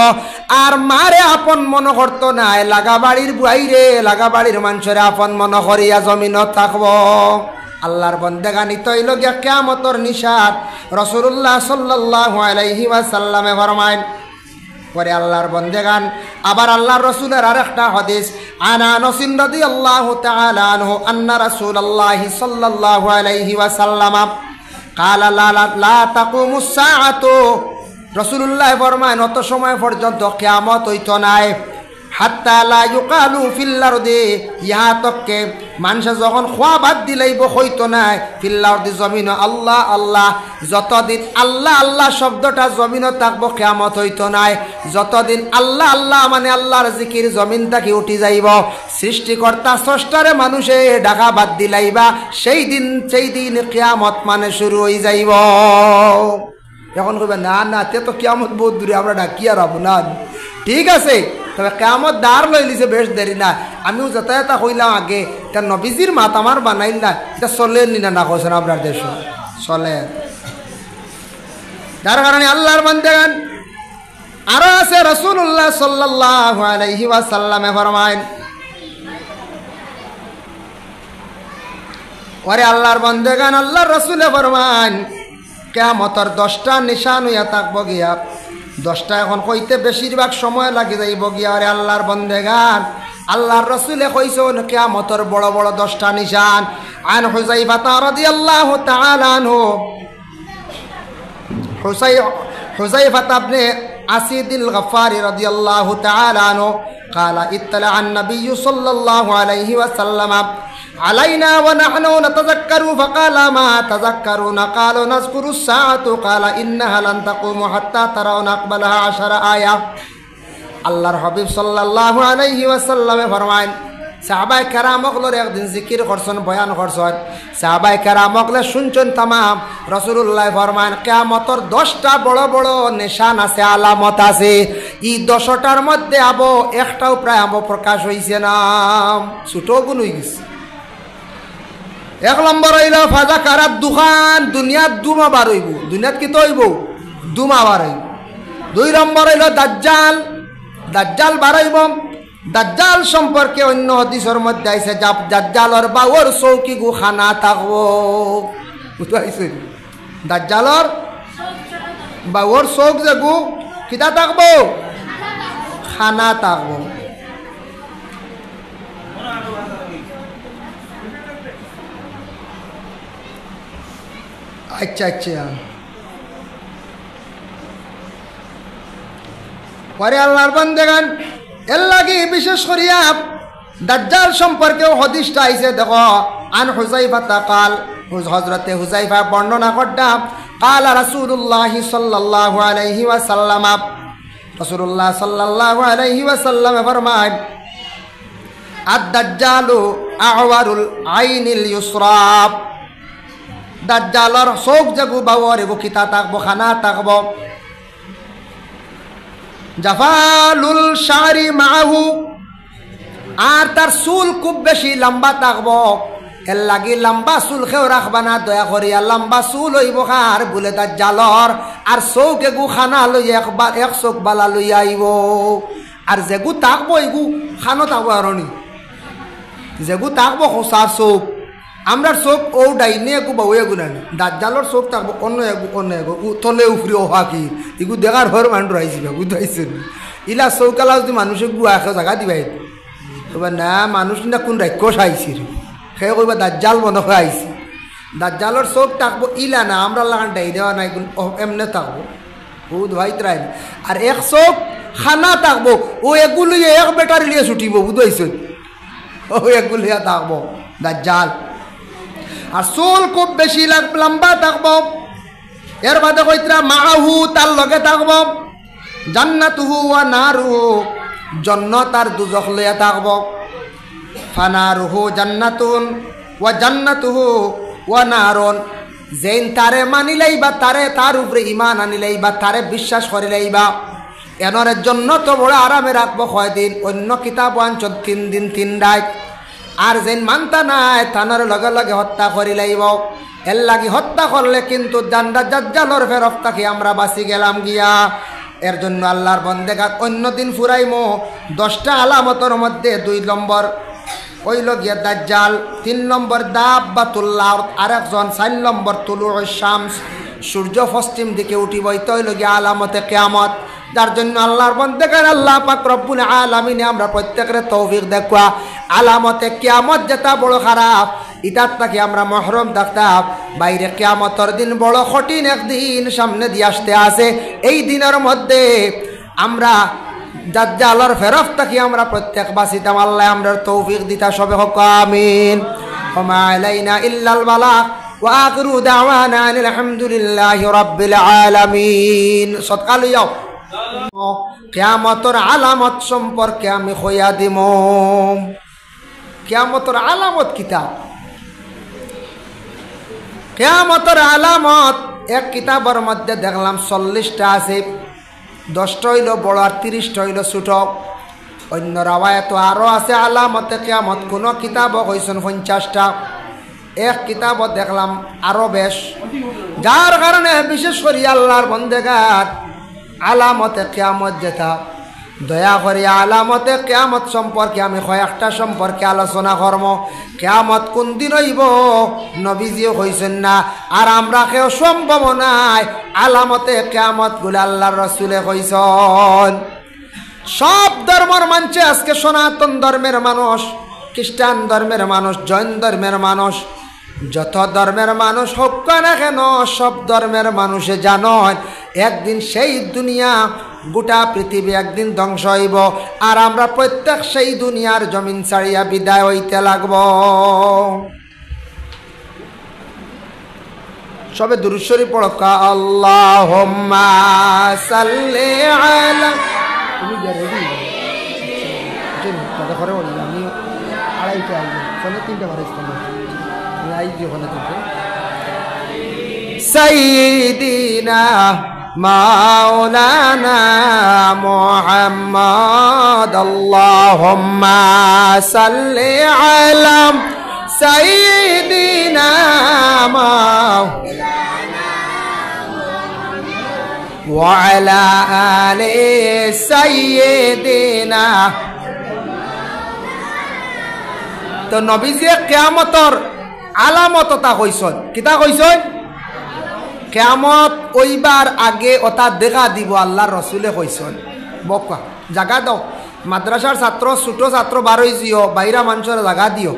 আর মারে আপন মন করতো নাই, লাগা বাড়ির বুয়াইরে লাগা বাড়ির মানুষের আপন মন করিয়া জমিনত থাকবো। আল্লাহর বন্দেগানি তৈল গিয়া কিয়ামতর নিশাত রাসূলুল্লাহ সাল্লাল্লাহু আলাইহি ওয়াসাল্লামে ফরমায়। পরে আল্লাহর বন্দেগান আবার আল্লাহর রাসূলের আরেকটা হাদিস, আনা আনাস রাদিয়াল্লাহু তাআলা আনহু আন্না রাসূলুল্লাহি সাল্লাল্লাহু আলাইহি ওয়াসাল্লাম ক্বালা লা তাকুমুস সাআতু, রাসূলুল্লাহ ফরমায় অত সময় পর্যন্ত কিয়ামত হইতো নাই, হাত্তা লা ইউকালু ফিল আরদি, ইহা তককে মানুষ যখন খোয়া বাদ দিলেইব হইতো নাই ফিল আরদি জমিন আল্লাহ আল্লাহ, যতদিন আল্লাহ আল্লাহ শব্দটা জমিন থাকবো কিয়ামত হইতো নাই। যতদিন আল্লাহ আল্লাহ মানে আল্লাহর জিকির জমিন থেকে উঠি যাইব, সৃষ্টিকর্তা স্রষ্টারে মানুষে ডাকা বাদ দিলাইবা, সেই দিন কিয়ামত মানে শুরু হয়ে যাইব। এখন কইবা না না তে তো কিয়ামত বহুত দূরে, আমরা ডাকি আর হবো না। ঠিক আছে, তবে কিয়ামত দাঁড় লই লিছে, বেশ দেরি না। আমিও যাতায়াত কইলাম আগে, তা নবীজির মাত আমার বানাইল না, এটা চলেন নি না কইছেন আপনার দেশ চলে। যার কারণে আল্লাহর বান্দাগান আরো আছে, রাসূলুল্লাহ সাল্লাল্লাহু আলাইহি ওয়াসাল্লামে ফরমায়, ওরে আল্লাহর বান্দাগান আল্লাহর রাসূলে ফরমায় কিয়ামতের 10টা নিশান হইয়া থাকবো গিয়া। 10টা এখন কইতে বেশিরভাগ সময় লাগি যাইব গিয়া। আরে আল্লাহর বন্দেগান আল্লাহর রাসূলে কইছেন কিয়ামতের বড় বড় 10টা নিশান। আন হুযাইফা রাদিয়াল্লাহু তাআলা আনহু, হুযাইফা ইবনে আসিদিল গফফারি রাদিয়াল্লাহু তাআলা আনহু قال اطلع النبي صلى الله عليه وسلم علينا ونحن نتذكر فقال ما تذكرون قالوا نذكر الساعة قال إنها لن تقوم حتى ترون أقبلها 10 آية। আল্লাহর হাবিব সাল্লাল্লাহু আলাইহি ওয়াসাল্লামে ফরমায়, সাহাবায়ে কেরামগলর একদিন জিকির করছেন, বয়ান করছেন, সাহাবায়ে কেরামগলে শুনছেন তামাম। রাসূলুল্লাহ ফরমায় কিয়ামতের 10টা বড় বড় নিশান আছে, আলামত আছে। এই 10টার মধ্যে আবো একটাও প্রায় আবো প্রকাশ হইছে না, ছোট গুণ হয়ে গেছে। 1 নম্বর হইল ফাজা কারাত দুখান, দুনিয়াত দুমা বার হইব, দুনিয়াত কি তো হইব দুমা বার হইব। 2 নম্বর হইল দাজ্জাল, দাজ্জাল বার হইব। দাজ্জাল সম্পর্কে অন্য হাদিসের মধ্যে আইছে দাজ্জালর বাওর চৌকি গু খানা থাকবো, বুঝাইছে। দাজ্জালর বাওর চৌক যে গু কিতা থাকবো, খানা থাকবো। আচ্ছা আচ্ছা, পরে আল্লাহর বান্দাগান এর লাগি বিশেষ করিয়া দাজ্জাল সম্পর্কেও হাদিসটা আইছে। দেখো, আন হুযাইফা কাল, হযরতে হুযাইফা বর্ণনা করতাম, قال رسول الله صلى الله عليه وسلم, রাসূলুল্লাহ সাল্লাল্লাহু আলাইহি ওয়াসাল্লাম ফরমায়, আদ-দাজ্জালু আ'ওয়ারুল আইনিল ইউসরা, দাজ্জালর চোখ জাগু বাওয়ার এগো কিতা থাকবো, খানা থাকবো। জাফালুল শারি মাহু, আর তার চুল খুব বেশি লম্বা থাকবো। এর লাগি লম্বা চুল খেও রাখবা না দয়া করিয়া, লম্বা চুল হইব কার বলে দাজ্জালর। আর চৌক এগু খানা লই একবার এক চোখ বালা লই আইব। আর যেগু থাকবো এগু খানো থাকবো, আরনি যেগু থাকবো খোসার চোখ। আমরা চোখ ও ডাইনে এগু বাউ এগু না, দাজ্জালর চোখ থাকবো অন্য এগু অন্য এগু, তলে উফরি ওহা কি এগু দেখার ঘর মানুষ আইসিবা, বুঝাইছেন। ইলা চৌকালা যদি মানুষে গুয়া খেয়ে জাগা দিবাই, কইবা না মানুষ না কোন রাক্ষস আইসির, সে কইবা দাজ্জাল মনে হয়ে আইসি। দাজ্জালর চোখ থাকবো ইলা না, আমরা লাগান ডাই দেওয়া নাই, এমনে থাকবো বহুত ভাই ত্রাই। আর এক চোখ খানা থাকবো, ও এগুলো এক বেটারি লিয়ে ছুটিব, বুঝাইছেন। ও এগুলো থাকবো দাজ্জাল। আর চুল খুব বেশি লম্বা থাকবো। এর বাদে কইতরা মাহু, তার লগে থাকবো জান্নাতুহু ওয়া নারুহু, জান্নাত আর দুজখ লইয়া থাকবো। ফানারুহু জান্নাতুন ওয়া জান্নাতুহু ওয়া নারুন, যেন তারে মানি লাইবা, তারে তার উপরে ইমান আনি লাইবা, তারে বিশ্বাস করে লাইবা, এনরের জন্য তো বড় আরামে রাখবো কয়দিন, অন্য কিতাব আনছ 3 দিন 3 রাত। আর যেন মানতা নাই তানার লগে লগে হত্যা করি লাইব। এর লাগি হত্যা করলে কিন্তু জান্নাত দাজ্জালর ফেরত থাকি আমরা বাঁচি গেলাম গিয়া। এর জন্য আল্লাহর বন্দেগাত অন্য দিন ফুরাইমো 10টা আলামতের মধ্যে 2 নম্বর হইল গিয়া দাজ্জাল, 3 নম্বর দাব্বাতুল্লাহ, আরেকজন 4 নম্বর তুলুউশ শামস, সূর্য পশ্চিম দিকে উঠিব। এই তো হইল গিয়া আলামতে কিয়ামত। যার জন্য আল্লাহর বন্দেগার আল্লাহ পাক রব্বুল আলামিনে আমরা প্রত্যেকের তৌফিক দেখুয়া আলামতে কিয়ামত যেটা বড় খারাপ ইটার থেকে আমরা মহরম থাকতাম। বাইরে কিয়ামতের দিন বড় কঠিন একদিন সামনে দিয়ে আসতে আছে। এই দিনের মধ্যে আমরা দাজ্জালের ফেরত থেকে আমরা প্রত্যেক বাঁচিতাম। আল্লাহ আমরা তৌফিক দিতা সবে হোক আমিন। ওয়া আলাইনা ইল্লাল বালাগ ওয়া আখিরু দাওয়ানা আলহামদুলিল্লাহি রাব্বিল আলামিন। সদকা লইও। কিয়ামতের আলামত সম্পর্কে আমি কইয়া দিম। কিয়ামতের আলামত কিতাব, কিয়ামতের আলামত এক কিতাবের মধ্যে দেখলাম 40টা আছে। 10টা হইল বড় আর 30টা হইল ছোট। অন্য রাওয়ায়াত আরও আছে আলামতে কিয়ামত। কোনো কিতাব কইছেন 50টা, এক কিতাব দেখলাম আরও বেশ। যার কারণে বিশেষ করে আল্লাহর বন্দেগার আলামতে কিয়ামত যেটা দয়া করে আলামতে কিয়ামত সম্পর্কে আমি কয়েকটা সম্পর্কে আলোচনা করব। কিয়ামত কোন দিন হইব নবীজিও কইছেন না, আর আমরা কেউ সম্ভব নাই আলামতে কিয়ামত গুলো আল্লাহর রাসূলে কইছেন। সব ধর্মের মানছে আজকে, সনাতন ধর্মের মানুষ, খ্রিস্টান ধর্মের মানুষ, জৈন ধর্মের মানুষ, যত ধর্মের মানুষ হোক না কেন সব ধর্মের মানুষে জানেন একদিন সেই দুনিয়া গোটা পৃথিবী একদিন ধ্বংস হইব, আর আমরা প্রত্যেক সেই দুনিয়ার জমিন ছাড়িয়া বিদায় হইতে লাগব। সবে দুরূদ শরীফ পড়ো। আল্লাহুম্মা সাল্লি আলা। তুমি রেডি কথা করে বলি আমি আড়াইটা আইব, ফোনে 3টা করে ইস্তেমাল আইজি ওখানে থেকে। সাইয়্যিদিনা মাওলানা মুহাম্মদ আল্লাহুম্মা সাল্লি আলা সাইয়্যিদিনা মাওলানা ওয়া আলা আলি সাইয়্যিদিনা। তো নবীজি কিয়ামতর আলামতটা কইছেন। কিতা কইছেন? কিয়ামত ওইবার আগে ওটা দেখা দিব আল্লাহর রাসূলে কইছেন। বকা জায়গা দাও, মাদ্রাসার ছাত্র ছোট ছাত্র বারোই জিও, বাইরা মানুষের জায়গা দিও।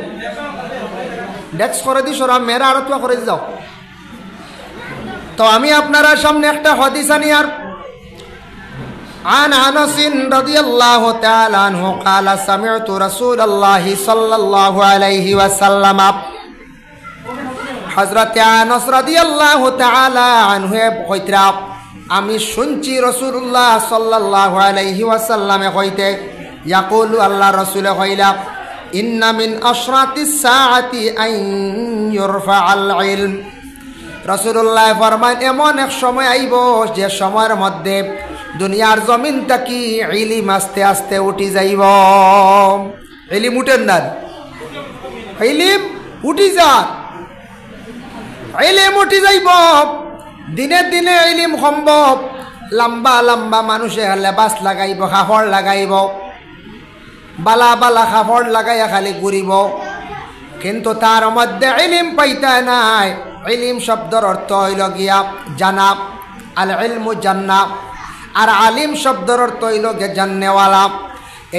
ডেস্ক করে দি সরা মেরা আর তুয়া করে যাও। তো আমি আপনারা সামনে একটা হাদিস আনি। আর عن أنس رضي الله تعالى عنه قال سمعت رسول الله صلى الله عليه وسلم। হযরত আনাস রাদিয়াল্লাহু তাআলা আনহু কইতরা আমি শুনছি রাসূলুল্লাহ সাল্লাল্লাহু আলাইহি ওয়াসাল্লামে কইতে ইয়াকুলু আল্লাহ রাসূলে কইলা ইন্না মিন আশরাতিস সাআতি আন ইউরফাআল ইলম। রাসূলুল্লাহ ফরমান এমন এক সময় আইব যে সময়ের মধ্যে দুনিয়ার জমিন থেকে ইলম আস্তে আস্তে উঠি যাইব। ইলম উঠেন না, ইলম উঠি যা, ইলম উঠি যাইব। দিনে দিনে ইলম সম্ভব। লম্বা লম্বা মানুষে লেবাস লাগাইব, কাপড় লাগাইব, বালা বালা কাপড় লাগাইয়া খালি ঘুরিব, কিন্তু তার মধ্যে ইলম পাইতা নাই। ইলম শব্দর অর্থ হইল গিয়া জানা, আল ইলমু জান্না। আর আলিম শব্দর অর্থ হইল গে জান্নেওয়ালা।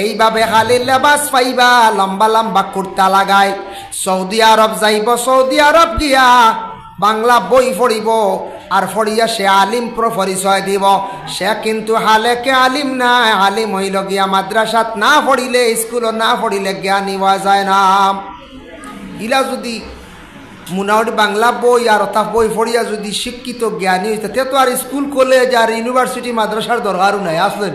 এইভাবে খালি লেবাস পাইবা, লম্বা লম্বা কুর্তা লাগাই সৌদি আরব যাইব, সৌদি আরব গিয়া বাংলা বই পড়িব, আর পড়িয়া সে আলিম পরিচয় দিব। সে কিন্তু হালেকে আলিম নাই। আলিম হইল গিয়া মাদ্রাসাত না পড়িলে, স্কুলত না পড়িলে জ্ঞানী হওয়া যায় না। ইলা যদি মোটামুটি বাংলা বই আর অথা বই পড়িয়া যদি শিক্ষিত জ্ঞানী হইতে তে তো আর স্কুল কলেজ আর ইউনিভার্সিটি মাদ্রাসার দরকারও নাই। আসলেন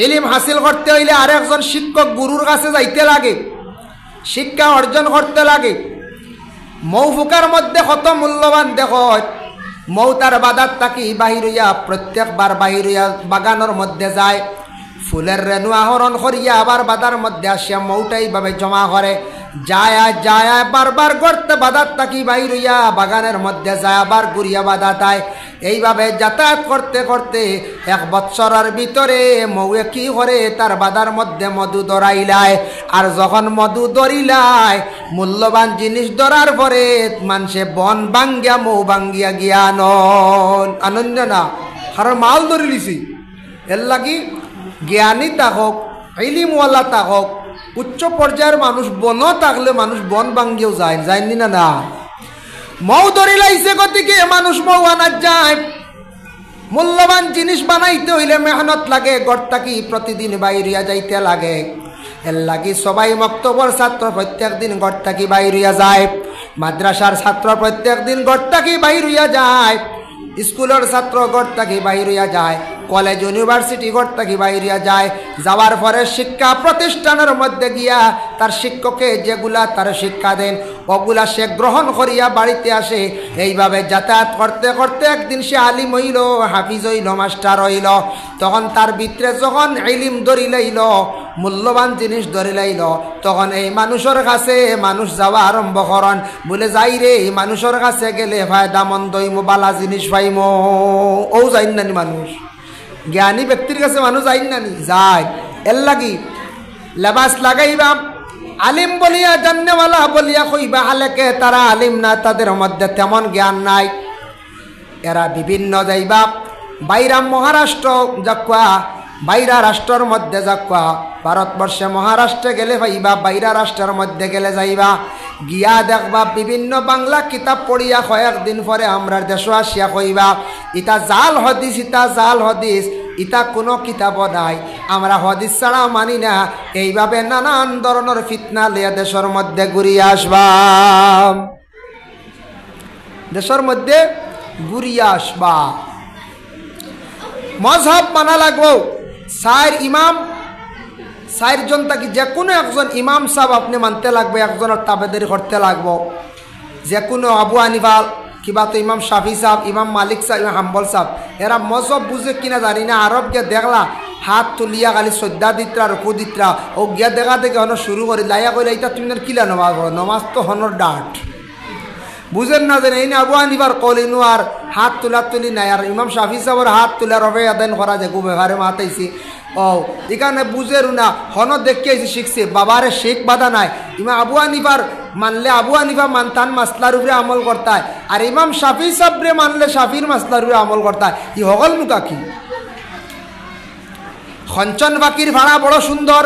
ইলম হাসিল করতে হইলে আরেকজন শিক্ষক গুরুর কাছে যাইতে লাগে, শিক্ষা অর্জন করতে লাগে। মৌফুকার মধ্যে কত মূল্যবান দেখো, মৌতার বাদাত তাকি বাহির হইয়া প্রত্যেকবার বাহির হইয়া বাগানের মধ্যে যায়, ফুলের রেণু আহরণ করিয়া আবার বাদার মধ্যে আসিয়া মৌটা এইভাবে জমা করে, যায় যায় বারবার গর্তে বাদাত তাকি বাহির হইয়া বাগানের মধ্যে যায়, আবার ঘুরিয়া বাদাত আয়। এইভাবে যাতায়াত করতে করতে 1 বৎসরের ভিতরে মৌয়ে কি করে তার বাদার মধ্যে মধু ধরাইলায়। আর যখন মধু ধরিলায় মূল্যবান জিনিস ধরার পরে মানুষে বন ভাঙ্গিয়া মৌ ভাঙ্গিয়া জ্ঞান আনন্দ না কারণ মাল ধরি লিছি। এর লাগি জ্ঞানী থাকক, ইলিমওয়ালা থাকক, উচ্চ পর্যায়ের মানুষ বন থাকলে মানুষ বন ভাঙ্গিয়েও যায়, যায়নি না না। মৌ ধরি লাইছে গতিকে মানুষ মৌ আনার যায়। মূল্যবান জিনিস বানাইতে হইলে মেহনত লাগে, গড়তাকি প্রতিদিন বাইরিয়া যাইতে লাগে। এর লাগি সবাই মক্তবর ছাত্র প্রত্যেক দিন গড়তাকি বাইরিয়া যায়, মাদ্রাসার ছাত্র প্রত্যেক দিন গড়তাকি বাইরিয়া যায়, স্কুলের ছাত্র গড়তাকি বাইরিয়া যায়, কলেজ ইউনিভার্সিটি গড়তাকি বাইরিয়া যায়। যাওয়ার পরে শিক্ষা প্রতিষ্ঠানের মধ্যে গিয়া তার শিক্ষকে যেগুলা তার শিক্ষা দেন ওগুলা সে গ্রহণ করিয়া বাড়িতে আসে। এইভাবে যাতায়াত করতে করতে একদিন সে আলিম হইল, হাফিজ হইল, মাস্টার হইল। তখন তার ভিতরে যখন ইলিম ধরি লাইল, মূল্যবান জিনিস ধরি লাইল, তখন এই মানুষের কাছে মানুষ যাওয়া আরম্ভ করেন। বলে যাই রে, এই মানুষের কাছে গেলে ফায়দা মন্দ হইমো, বালা জিনিস পাইমো। ও যাইন নানি মানুষ, জ্ঞানী ব্যক্তির কাছে মানুষ যাইন নানি যায়। এর লাগি লেবাস লাগাইবা, আলিম বলিয়া জান্নেওয়ালা বলিয়া কইবা, আলেকে তারা আলিম না, তাদের মধ্যে তেমন জ্ঞান নাই। এরা বিভিন্ন যাইবা বাইরা মহারাষ্ট্র যাকুয়া, বাইরা রাষ্ট্রের মধ্যে যাকুয়া, ভারতবর্ষে মহারাষ্ট্রে গেলে পাইবা, বাইরা রাষ্ট্রের মধ্যে গেলে যাইবা, গিয়া দেখবা বিভিন্ন বাংলা কিতাব পড়িয়া কয়েকদিন পরে আমরা দেশে আসিয়া কইবা ইটা জাল হদিস, ইটা জাল হদিস, ইটা কোনো কিতাবও নাই, আমরা হদিস ছাড়া মানি না। এইভাবে নানান ধরনের ফিতনা লিয়া দেশের মধ্যে ঘুরিয়া আসবা, দেশের মধ্যে ঘুরিয়া আসবা। মজহব মানা লাগবো। 4 ইমাম, 4 জন থাকি যে কোনো একজন ইমাম সাহেব আপনি মানতে লাগবে, একজনের তাবেদারি করতে লাগবো। যে কোনো আবু হানিফা কিবা তো ইমাম শাফি সাহেব, ইমাম মালিক সাহেব, ইমাম হাম্বল সাহেব, এরা মজহব বুঝে কিনা জানি না। আরব গিয়ে দেখলা হাত তুলিয়া খালি শ্রদ্ধা দিত্রা, রুকু দিত্রা, ও গিয়া দেখা দেখে হন শুরু করি লাইয়া কইলা এটা তুমি কিলা নমাজ পড়ো, নমাজ তো হনর ডাট বুঝেন না জানে। এই আবু হানিফার কলিনু আর হাত তোলা তুলি নাই, আর ইমাম শাফি সাহেবের হাত তুলে রবে আদান করা যায় গু ব্যবহারে মাতাইছি। ও এখানে বুঝেরু না, হন দেখে শিখছে, বাবারে শেখ বাধা নাই। ইমাম আবু হানিফার মানলে আবু হানিফা মানতান মাসলার উপরে আমল করতায়, আর ইমাম শাফি সাহেবরে মানলে শাফির মাসলার উপরে আমল করতায়। ই হগল মুখা কি খঞ্চন বাকির ভাড়া বড় সুন্দর,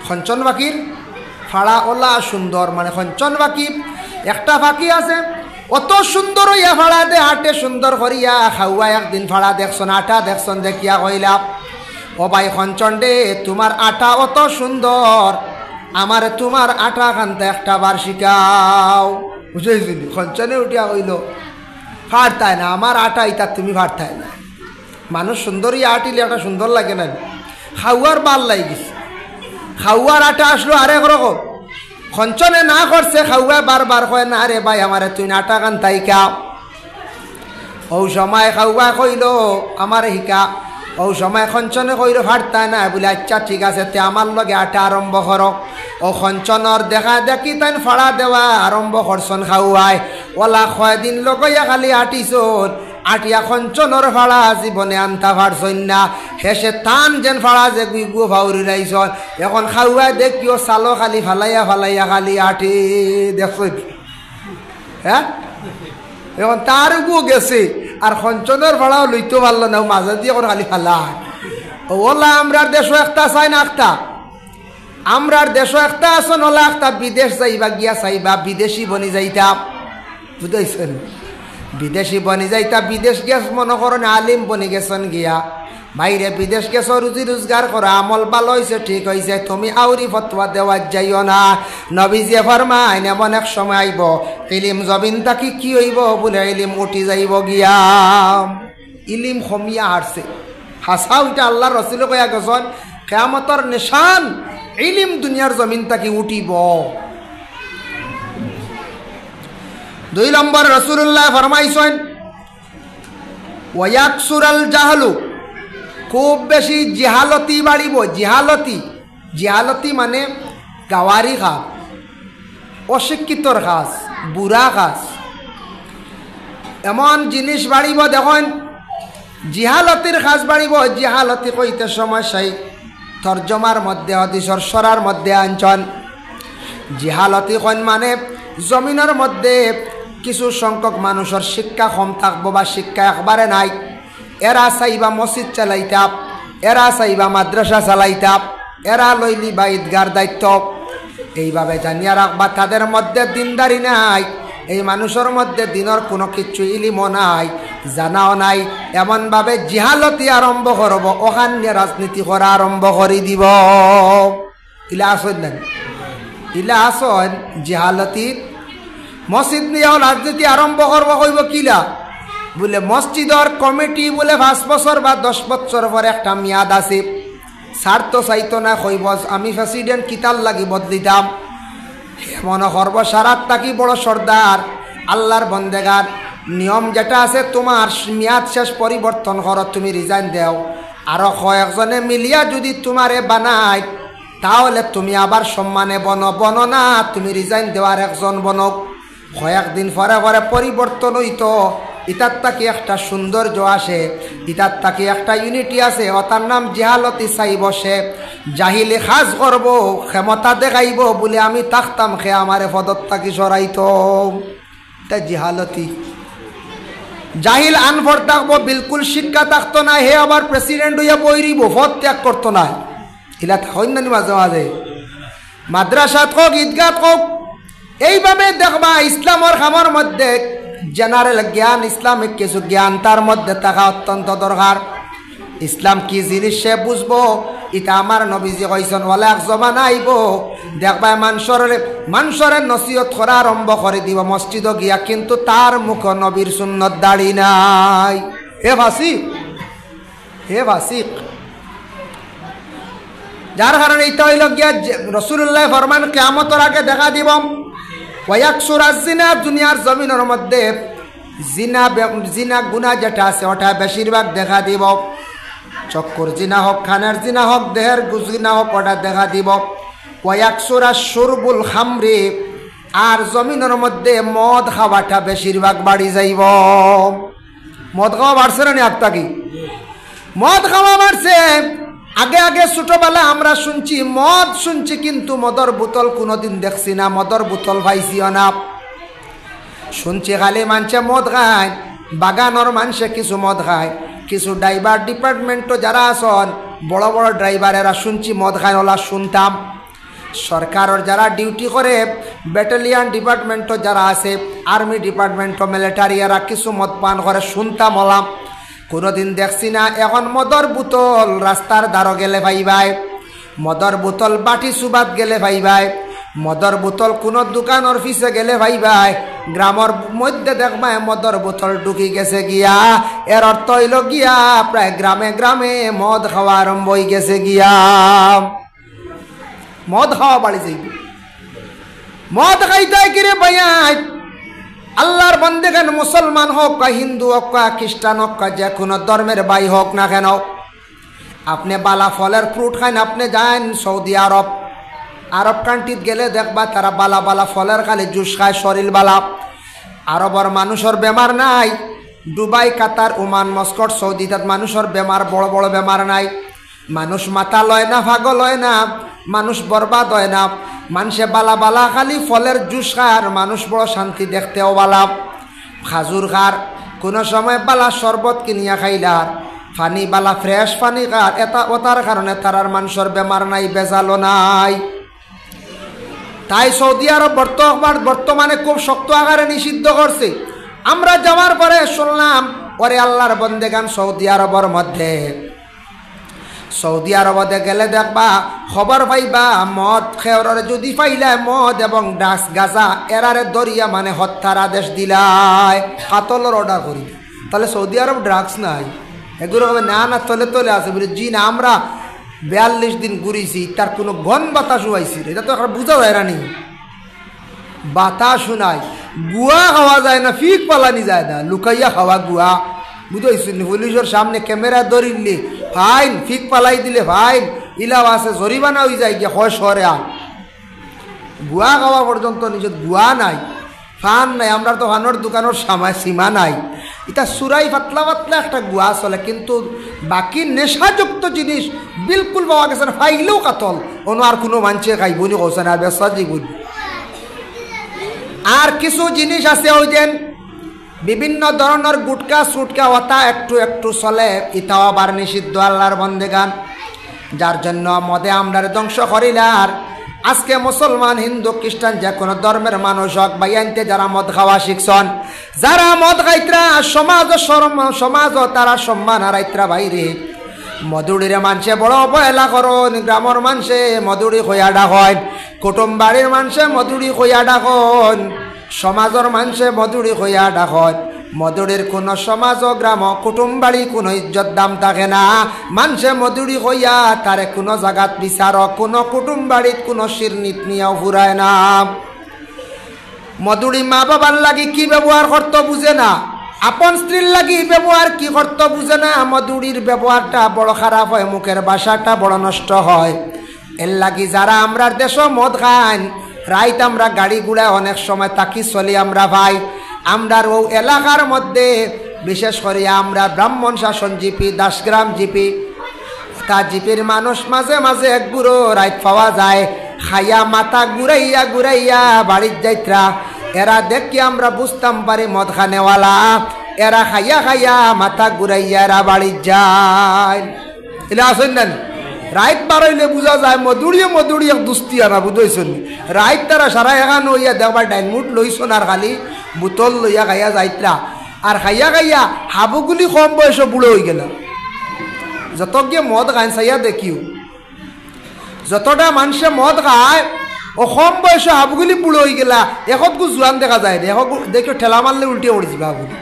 খঞ্চন বাকির ফাড়া ওলা সুন্দর, মানে খঞ্চন বাকি একটা ফাঁকি আছে অত সুন্দর হইয়া ফাড়া দে হাটে সুন্দর করিয়া খাওয়া। একদিন ফাড়া দেখছন, আটা দেখছন, দেখিয়া কইলা ও ভাই খঞ্চন দে, তোমার আটা অত সুন্দর, আমার তোমার আটা খানতে একটা বার শিখাও। বুঝেছি খঞ্চনে উঠিয়া কইল ফাড়তায় না, আমার আটা ইতা তুমি ফাড়তায় না। মানুষ সুন্দরই আটিলে একটা সুন্দর লাগে না, খাওয়ার বাল লাগিছে। খাওয়ার আটা আসলো আরেক রকম, খঞ্চনে না করছে খাওয়া বারবার কয় না রে ভাই আমারে তুই আটা কান তাইকা। ও সময় খাওয়া কইল আমার শিকা, ও সময় খঞ্চনে কইল ফাটতায় না বলে আচ্ছা ঠিক আছে তে আমার লগে আটা আরম্ভ কর। ও খঞ্চনের দেখা দেখি তাই ফাড়া দেওয়া আরম্ভ করছন খাওয়ায়। ওলা কয়দিন লগইয়া খালি আটিছন, আটিয়া খঞ্চনের ফাড়া জীবনে আনতা পারছন না। হেসে টান যেন ফাড়া যে গুইগু ভাউরি রাইছন, এখন খাওয়ায় দেখিও চালো খালি ফালাইয়া ফালাইয়া খালি আটি দেখছ। হ্যাঁ এখন তার গু গেছে, আর খঞ্চনের ফাড়াও লইতে পারলো না, মাঝে দিয়ে এখন খালি ফালা। ওলা আমরার দেশও একটা চাই না একটা, আমরার দেশও একটা আসন ওলা একটা বিদেশ যাইবা গিয়া চাইবা বিদেশি বনি যাইতা। বুঝাইছেন বিদেশি বনি যাইতা, বিদেশ গেছ মনে করেন আলিম বনি গেছেন গিয়া, বাইরে বিদেশ গেছ রুজি রোজগার করা, আমল ভালো হয়েছে ঠিক হয়েছে, তুমি আউরি ফতোয়া দেওয়া যাইও না। নবীজি ফরমাইন এমন এক সময় আইব ইলিম জবিন তাকি কি হইব বলে ইলিম উঠি যাইব গিয়া, ইলিম কমিয়া হারছে। হাসা উঠে আল্লাহ রসুল কয়া গেছেন কিয়ামতের নিশান ইলিম দুনিয়ার জমিন তাকি উঠিব। 2 নম্বর রাসূলুল্লাহ ফরমাইছেন ওয়াকসুরাল জাহলু, খুব বেশি জিহালতি বাড়িব। জিহালতি মানে গাওয়ারি খাস, অশিক্ষিতর খাস, বুড়া খাস, এমন জিনিস বাড়িব। দেখুন জিহালতির খাস বাড়িব। জিহালতি কইতে সমস্যাই তর্জমার মধ্যে হদিসর সরার মধ্যে আনছন। জিহালতি কইন মানে জমিনের মধ্যে কিছু সংখ্যক মানুষের শিক্ষা কম থাকবো বা শিক্ষা একবারে নাই। এরা চাইবা মসজিদ চালাইতাম, এরা চাইবা মাদ্রাসা চালাইতাম, এরা লইলি বা ঈদগার দায়িত্ব। এইভাবে জানিয়া রাখবা তাদের মধ্যে দিনদারি নাই, এই মানুষের মধ্যে দিনের কোনো কিছু ইলিমও নাই, জানাও নাই। এমনভাবে জিহালতি আরম্ভ করব, ওখান নিয়ে রাজনীতি করা আরম্ভ করে দিব। ইলা আসন না, ইলা আসন জিহালতি। মসজিদ নিয়েও রাজনীতি আরম্ভ করবো কইব কিলা বলে মসজিদের কমিটি বলে 5 বছর বা 10 বছর পরে একটা মেয়াদ আছে, স্বার্থ চাইতো না, কইব আমি প্রেসিডেন্ট কিতাল লাগি বদলিতাম। মনে করব সারাত থাকি বড় সর্দার, আল্লাহর বন্দেগার নিয়ম যেটা আছে তোমার মেয়াদ শেষ পরিবর্তন করো, তুমি রিজাইন দেও। আরো কয়েকজনে মিলিয়া যদি তোমারে বানায় তাহলে তুমি আবার সম্মানে বনো না, তুমি রিজাইন দেওয়ার একজন বনক। কয়েকদিন পরে পরে পরিবর্তন হইতো, ইতার তাকে একটা সৌন্দর্য আসে, ইতার তাকে একটা ইউনিটি আছে। ওটার নাম জিহালতি। চাই বসে জাহিলি খাস করব, ক্ষমতা দেখাইব বলে আমি থাকতাম, খে আমারে পদত তাকি সরাইতো, তা জিহালতি। জাহিল আনফর থাকবো, বিলকুল শিক্ষা থাকতো না, হে আবার প্রেসিডেন্ট হইয়া বইরিব, পদ ত্যাগ করতো না। ইলা থাকেন না মাঝে মাঝে মাদ্রাসাত হোক ঈদগাহ হোক। এইভাবে দেখবা ইসলামের খামর মধ্যে জেনারেল জ্ঞান, ইসলামিক কিছু জ্ঞান তার মধ্যে থাকা অত্যন্ত দরকার। ইসলাম কি জিনিস সে বুঝবো। এটা আমার নবীজি কইছেন, ওয়ালা এক জমানা আইব দেখবা মানুষের নসিহত করা আরম্ভ করে দিব মসজিদে গিয়া, কিন্তু তার মুখ নবীর সুন্নত দাড়ি নাই। হে ফাসিক, হে ফাসিক। যার কারণে এটা হইল গিয়া রাসূলুল্লাহ ফরমান কিয়ামতের আগে দেখা দিব ওয়াকসুরাজ জিনা, দুনিয়ার জমিনের মধ্যে জিনা গুনাহ যেটা আছে ওটা বেশিরভাগ দেখা দিব। চক্কর জিনা হোক, খানের জিনা হোক, দেহের জিনা হোক, ওটা দেখা দিব। ওয়াকসুরা শুরবুল খামরি, আর জমিনের মধ্যে মদ খাওয়াটা বেশিরভাগ বাড়ি যাইব। মদ খাওয়া বাড়ছে না একটা কি? মদ খাওয়া বাড়ছে। আগে আগে ছোটবেলা আমরা শুনছি মদ, শুনছি কিন্তু মদর বোতল কোনোদিন দেখছি না, মদর বোতল পাইছিও না। শুনছি খালি মানুষে মদ খায়, বাগানোর মানুষে কিছু মদ খায়, কিছু ড্রাইভার ডিপার্টমেন্টও যারা আছেন বড় বড় ড্রাইভারেরা শুনছি মদ খায়, ওলা শুনতাম। সরকারের যারা ডিউটি করে, ব্যাটালিয়ান ডিপার্টমেন্টও যারা আছে, আর্মি ডিপার্টমেন্টও, মিলিটারি, এরা কিছু মদ পান করে শুনতাম ওলাম। কোনোদিন দেখছি না। এখন মদর বোতল রাস্তার ধারো গেলে ভাইবাই, মদর বোতল বাটি সুবাত গেলে ভাইবাই, মদর বোতল কোনো দোকানের পিছে গেলে ভাইবাই, গ্রামের মধ্যে দেখবা মদর বোতল ঢুকি গেছে গিয়া। এর অর্থ হইল গিয়া প্রায় গ্রামে গ্রামে মদ খাওয়া আরম্ভ হয়ে গেছে গিয়া। মদ খাওয়া বাড়ি যাইব। মদ খাইতে কিরে ভাইয়াই, আল্লাহর বন্দেগান মুসলমান হোক বা হিন্দু হোক বা খ্রিস্টান হোক বা যে কোনো ধর্মের ভাই হোক না কেন, আপনি বালা ফলের ফ্রুট খান, আপনি যান সৌদি আরব, আরব কান্ট্রিত গেলে দেখবা তারা বালা বালা ফলের খালি জুস খায়, শরীর বালা। আরবর মানুষের বেমার নাই। দুবাই, কাতার, ওমান, মস্কট, সৌদি তাত মানুষের বেমার, বড় বড় বেমার নাই। মানুষ মাথা লয় না, পাগল হয় না, মানুষ বরবাদ হয় না। মানুষে বালা বালা খালি ফলের জুস খায়, আর মানুষ বড় শান্তি, দেখতেও বালা। খাজুর খার, কোনো সময় বালা শরবত কিনিয়া খাইলার, পানি বালা ফ্রেশ পানি খার, এটা ওটার কারণে তারার মানুষের বেমার নাই, বেজালো নাই। তাই সৌদি আরব বর্তমানে খুব শক্ত আকারে নিষিদ্ধ করছে। আমরা যাওয়ার পরে শুনলাম, ওরে আল্লাহর বন্দেগান সৌদি আরবের মধ্যে, সৌদি আরবতে গেলে দেখবা খবর পাইবা মদ খেওরে যদি পাইলায় মদ এবং ড্রাগস গাঁজা এরারে দরিয়া মানে হত্যার আদেশ দিলায়, কাতলের অর্ডার করি। তাহলে সৌদি আরব ড্রাগস নাই, এগুলো হবে না না তলে তলে আছে বলে। জি না, আমরা 42 দিন ঘুরিছি, তার কোনো গন বাতাস হইছি, এটা তো এখন বোঝা যায় না। নি বাতাস শোনায়, গুয়া খাওয়া যায় না, ফিক পালানি যায় না, লুকাইয়া খাওয়া গুয়া। বুঝাইছিল পুলিশের সামনে ক্যামেরা ধরিলে ফাইন ফিক পালাই দিলে ফাইন ইলাও আছে জরিমানা হয়ে যায় গিয়ে হয় শহরে আন গুয়া খাওয়া পর্যন্ত নিজের গুয়া নাই ফান নাই আমরা তো ফানোর দোকানের সীমা নাই এটা সুরাই পাতলা পাতলা একটা গুয়া চলে কিন্তু বাকি নেশাযুক্ত জিনিস বিলকুল পাওয়া গেছে না ফাইলেও কাতল অন্য আর কোনো মানুষে খাইবনি কৌছে না বেসা জীবন আর কিছু জিনিস আছে ওই যেন বিভিন্ন ধরনের গুটকা সুটকা ওটা একটু একটু চলে ইটাও আবার নিষিদ্ধ আল্লাহর বন্দেগান যার জন্য মদে আমরার ধ্বংস করিলার আজকে মুসলমান হিন্দু খ্রিস্টান যে কোনো ধর্মের মানুষ হোক বাইয়ানতে যারা মদ খাওয়া শিখছন যারা মদ খাইত্রা সমাজ তারা সম্মান হারাইত্রা বাইরে মধুড়িরে মানুষে বড় অবহেলা করন গ্রামের মানুষে মধুড়ি খোয়া ডাকন কুটুম বাড়ির মানুষে মধুড়ি খোয়া ডাকন সমাজের মানুষে মধুড়ি খোয়া ডাকন মধুড়ির কোনো সমাজ গ্রাম কুটুম বাড়ি কোনো ইজ্জত দাম থাকে না মানুষে মধুড়ি হইয়া তারে কোনো জায়গাত বিচারক কোনো কুটুম বাড়িত কোনো শিরনিত নিয়েও ফুরায় না মধুড়ি মা বাবার লাগি কি ব্যবহার করতে বুঝে না আপন স্ত্রীর লাগি ব্যবহার কি করতে বুঝে না মধুড়ির ব্যবহারটা বড় খারাপ হয় মুখের ভাষাটা বড় নষ্ট হয় এর লাগি যারা আমরার দেশ মদ খান রাইত আমরা গাড়ি গুড়া অনেক সময় তাকি চলি আমরা ভাই আমরার ও এলাকার মধ্যে বিশেষ করে আমরা ব্রাহ্মণ শাসন জিপি দাসগ্রাম জিপি তা জিপির মানুষ মাঝে মাঝে এক গুঁড়ো রাইত পাওয়া যায় খাইয়া মাথা ঘুরাইয়া ঘুরাইয়া বাড়ির যাইত্রা এরা দেখি আমরা বুঝতাম পারি মদ খানেওয়ালা এরা খাইয়া খাইয়া মাথা ঘুরাইয়া এরা বাড়ির যায় এলে আসেন না রাইত বাড়াইলে বোঝা যায় মধুড়িয়ে দুস্তি আনা বুঝাইছেন রাইত তারা সারা এখান হইয়া দেখবার ডাইনমুট লইছন আর খালি বোতল লইয়া খাইয়া যাইত্রা আর খাইয়া খাইয়া হাবুগুলি কম বয়সে বুড়ো হয়ে গেল যত গিয়ে মদ খাই চাইয়া দেখিও যতটা মানুষে মদ খায় ও কম বয়সে হাবুগুলি বুড়ো হয়ে গেলা এখন কু জোয়ান দেখা যায় না এখন দেখো ঠেলা মারলে উল্টে পড়ে যাবে হাবুগুলি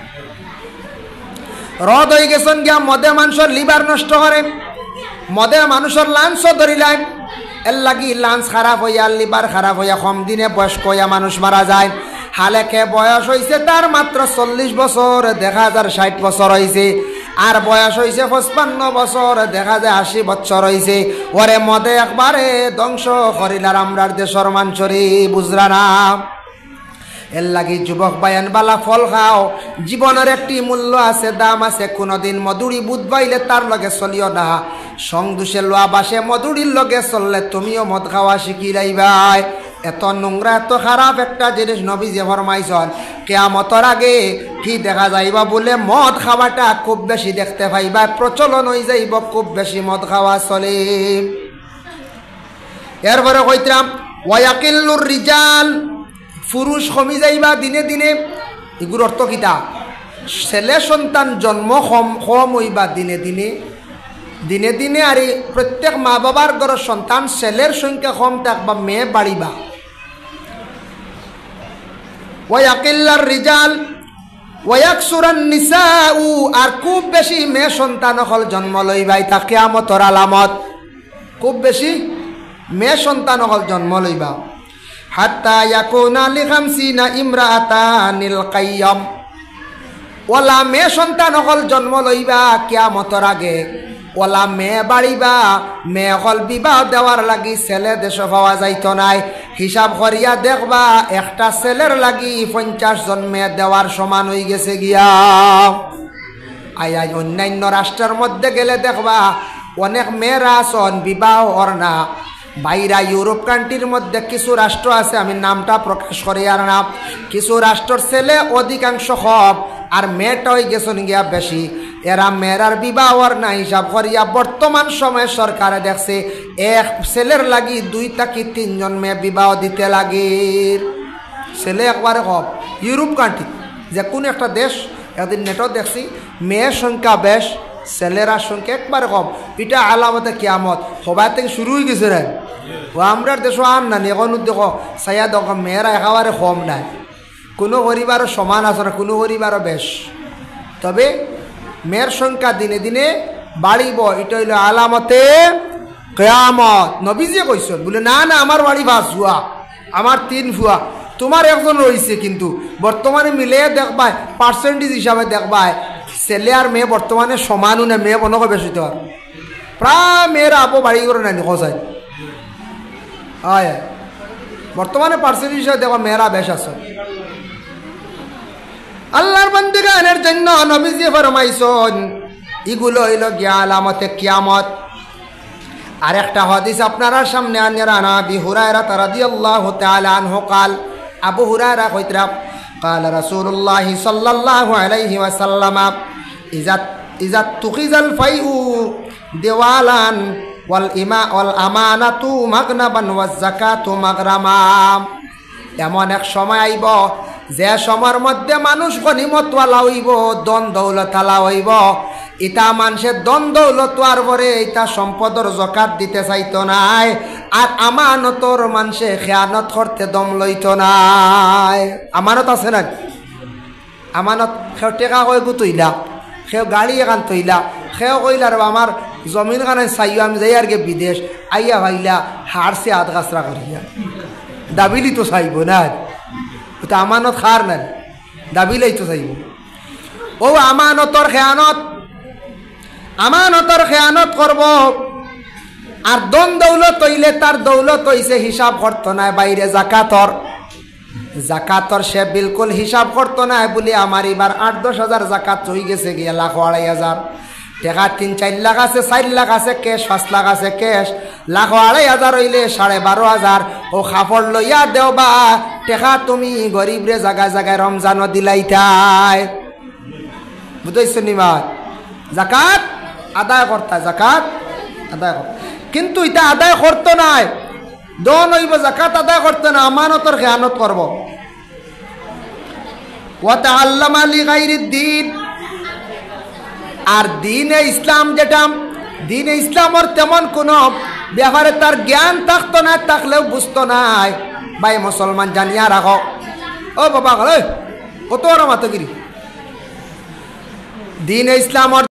রদ হয়ে গেছেন গিয়া মদে মানুষের লিভার নষ্ট করে মদে মানুষের লাঞ্চও ধরিলাম এর লাগি লাঞ্চ খারাপ হইয়া লিভার খারাপ হইয়া কম দিনে বয়স্ক হইয়া মানুষ মারা যায় হালেকে বয়স হয়েছে তার মাত্র 40 বছর দেখা যায় 60 বছর হয়েছে আর বয়স হয়েছে 55 বছর দেখা যায় 80 বছর হয়েছে ওরে মদে একবারে ধ্বংস করিলার আমরার দেশের মানুষরে বুঝরা না এর লাগি যুবক বায়ান বালা ফল খাও জীবনের একটি মূল্য আছে দাম আছে কোনোদিন মধুরি বুধ পাইলে তার লগে চলিও না সংদোষে লোয়া বাসে মধুরির লগে চললে তুমিও মদ খাওয়া শিখি যাইবাই এত নোংরা এত খারাপ একটা জিনিস নবীজি ফরমাইছেন কিয়ামতের আগে কি দেখা যাইবা বলে মদ খাওয়াটা খুব বেশি দেখতে পাইবা প্রচলন হয়ে যাইব খুব বেশি মদ খাওয়া চলে এরপরে কইতাম ওয়াকিল্লুর রিজাল পুরুষ কমি যাইবা দিনে দিনে এগুর অর্থ কিতা ছেলে সন্তান জন্ম কম হইবা দিনে দিনে দিনে দিনে আর প্রত্যেক মা বাবার ঘরের সন্তান ছেলের সংখ্যা কম থাকবা মেয়ে বাড়িবা ওয়াকিল্লার রিজাল ওয়াকসুরান নিসাউ আর খুব বেশি মেয়ে সন্তান হল জন্ম লইবাই তা কিয়ামতের আলামত খুব বেশি মেয়ে সন্তান হল জন্ম লইবা হাত্তা ইয়াকুনা লিখামসিনা ইমরাতানিল কাইয়াম ওলা মেয়ে সন্তান হল জন্ম লইবা কিয়ামতের আগে ওলা মেয়ে বাড়িবা মেয়ে হল বিবাহ দেওয়ার লাগি ছেলে দেশ পাওয়া যাইত নাই হিসাব করিয়া দেখবা একটা ছেলের লাগি 50 জন মেয়ে দেওয়ার সমান হয়ে গেছে গিয়া আয় অন্যান্য রাষ্ট্রের মধ্যে গেলে দেখবা অনেক মেয়েরা আছেন বিবাহ ওর না বাইরা ইউরোপ কান্ট্রির মধ্যে কিছু রাষ্ট্র আছে আমি নামটা প্রকাশ করি আর না কিছু রাষ্ট্রের ছেলে অধিকাংশ হব আর মেয়েটা হয়ে গেছেন গিয়া বেশি এরা মেয়েরার বিবাহ না হিসাব করিয়া বর্তমান সময়ে সরকারে দেখছে এক ছেলের লাগি 2 থেকে 3 জন মেয়ে বিবাহ দিতে লাগে ছেলে একবারে হব ইউরোপ কান্ট্রি যে কোন একটা দেশ একদিন নেটও দেখছি মেয়ের সংখ্যা বেশ ছেলেরা সংখ্যা একবারে কম এটা আলামতে কিয়ামত সবাই থেকে শুরু হয়ে গেছে রে ও আমরা দেশ আন না এখন দেখো সাইয়া দেখো মেয়েরা একেবারে কম নাই কোনো পরিবারও সমান আছে না কোনো পরিবারও বেশ তবে মেয়ের সংখ্যা দিনে দিনে বাড়িব এটা হইল আলামতে কিয়ামত নবীজি কইছেন বলে না না আমার বাড়ি 5 ফুয়া আমার 3 ফুয়া তোমার একজন রয়েছে কিন্তু বর্তমানে মিলে দেখবাই পার্সেন্টেজ হিসাবে দেখবাই ছেলে আর মেয়ে বর্তমানে সমানও না, মেয়ে বনকে বেশি তো আর প্রায় মেয়েরা আপো বাড়ি করে নাই খোঁজায়। হয় বর্তমানে পার্সেন্টেজ হিসেবে দেখো মেয়েরা বেশ আছে। আল্লাহর বান্দাগণের জন্য নবীজি ফরমাইছেন এগুলো হইল গিয়া আলামতে কিয়ামত। আর একটা হাদিস আপনারা সামনে আনিয়া না, আবি হুরায়রা রাদিয়াল্লাহু তাআলা আনহু قال, আবু হুরায়রা কইতরা قال রাসূলুল্লাহ সাল্লাল্লাহু আলাইহি ওয়াসাল্লাম ইযা তুখিজাল ফাইউ দিওয়ালান ওয়াল আমানাতু মাগনাবান ওয়াজ যাকাতু মাগরামা। এমন এক সময় আইব যে সময়ের মধ্যে মানুষ গনিমতওয়ালা হইব, দন দৌলতওয়ালা হইব। ইটা মানুষের দন দৌলত আর পরে ইটা সম্পদর জাকাত দিতে চাইতো নাই, আর আমানতর মানুষে খেয়ানত করতে দম লইতো নাই। আমানত আছে না? আমানত সেও টেকা কই গুতইলা, সেও গাড়ি এখান তৈলা, সেও কইলা আর আমার জমিন খানে চাইও আমি যাই আর গে বিদেশ আইয়া ভাইলা হারছে আধ গাছরা করিয়া দাবিলি তো চাইব না, ওটা আমানত খার না, দাবিলেই তো চাইব। ও আমানতর খেয়ানত, আমানতর খেয়ানত করব। আর দন দৌলত হইলে তার দৌলত হইছে হিসাব করতো না বাইরে জাকাতর, জাকাতর সে বিলকুল হিসাব করতো না বলে আমার এবার 8-10 হাজার জাকাত হয়ে গেছে গিয়ে 1,00,000-2,500 টাকা, 3-4 লাখ আছে, 4 লাখ আছে ক্যাশ, 5 লাখ আছে ক্যাশ, 1,00,000-2,500 হইলে 12,500 ও খাফড় লইয়া দেওবা টেকা তুমি গরিবরে জায়গায় জায়গায় রমজানও দিলাইতাই। বুঝাইছো নিমা? জাকাত আদায় করতা, জাকাত আদায় কর, কিন্তু এটা আদায় করতো নাই, দন হইব জাকাত আদায় করতে না, আমানতর খেয়ানত করব। ওয়া তাআল্লামা লিগাইরিদ দ্বীন, আর দ্বীনে ইসলাম যেটা, দ্বীনে ইসলামর তেমন কোনো ব্যাপারে তার জ্ঞান থাকতো না, থাকলেও বুঝতো নাই। ভাই মুসলমান জানিয়া রাখো, ও বাবা কত ওরা মাতগিরি দ্বীনে ইসলামর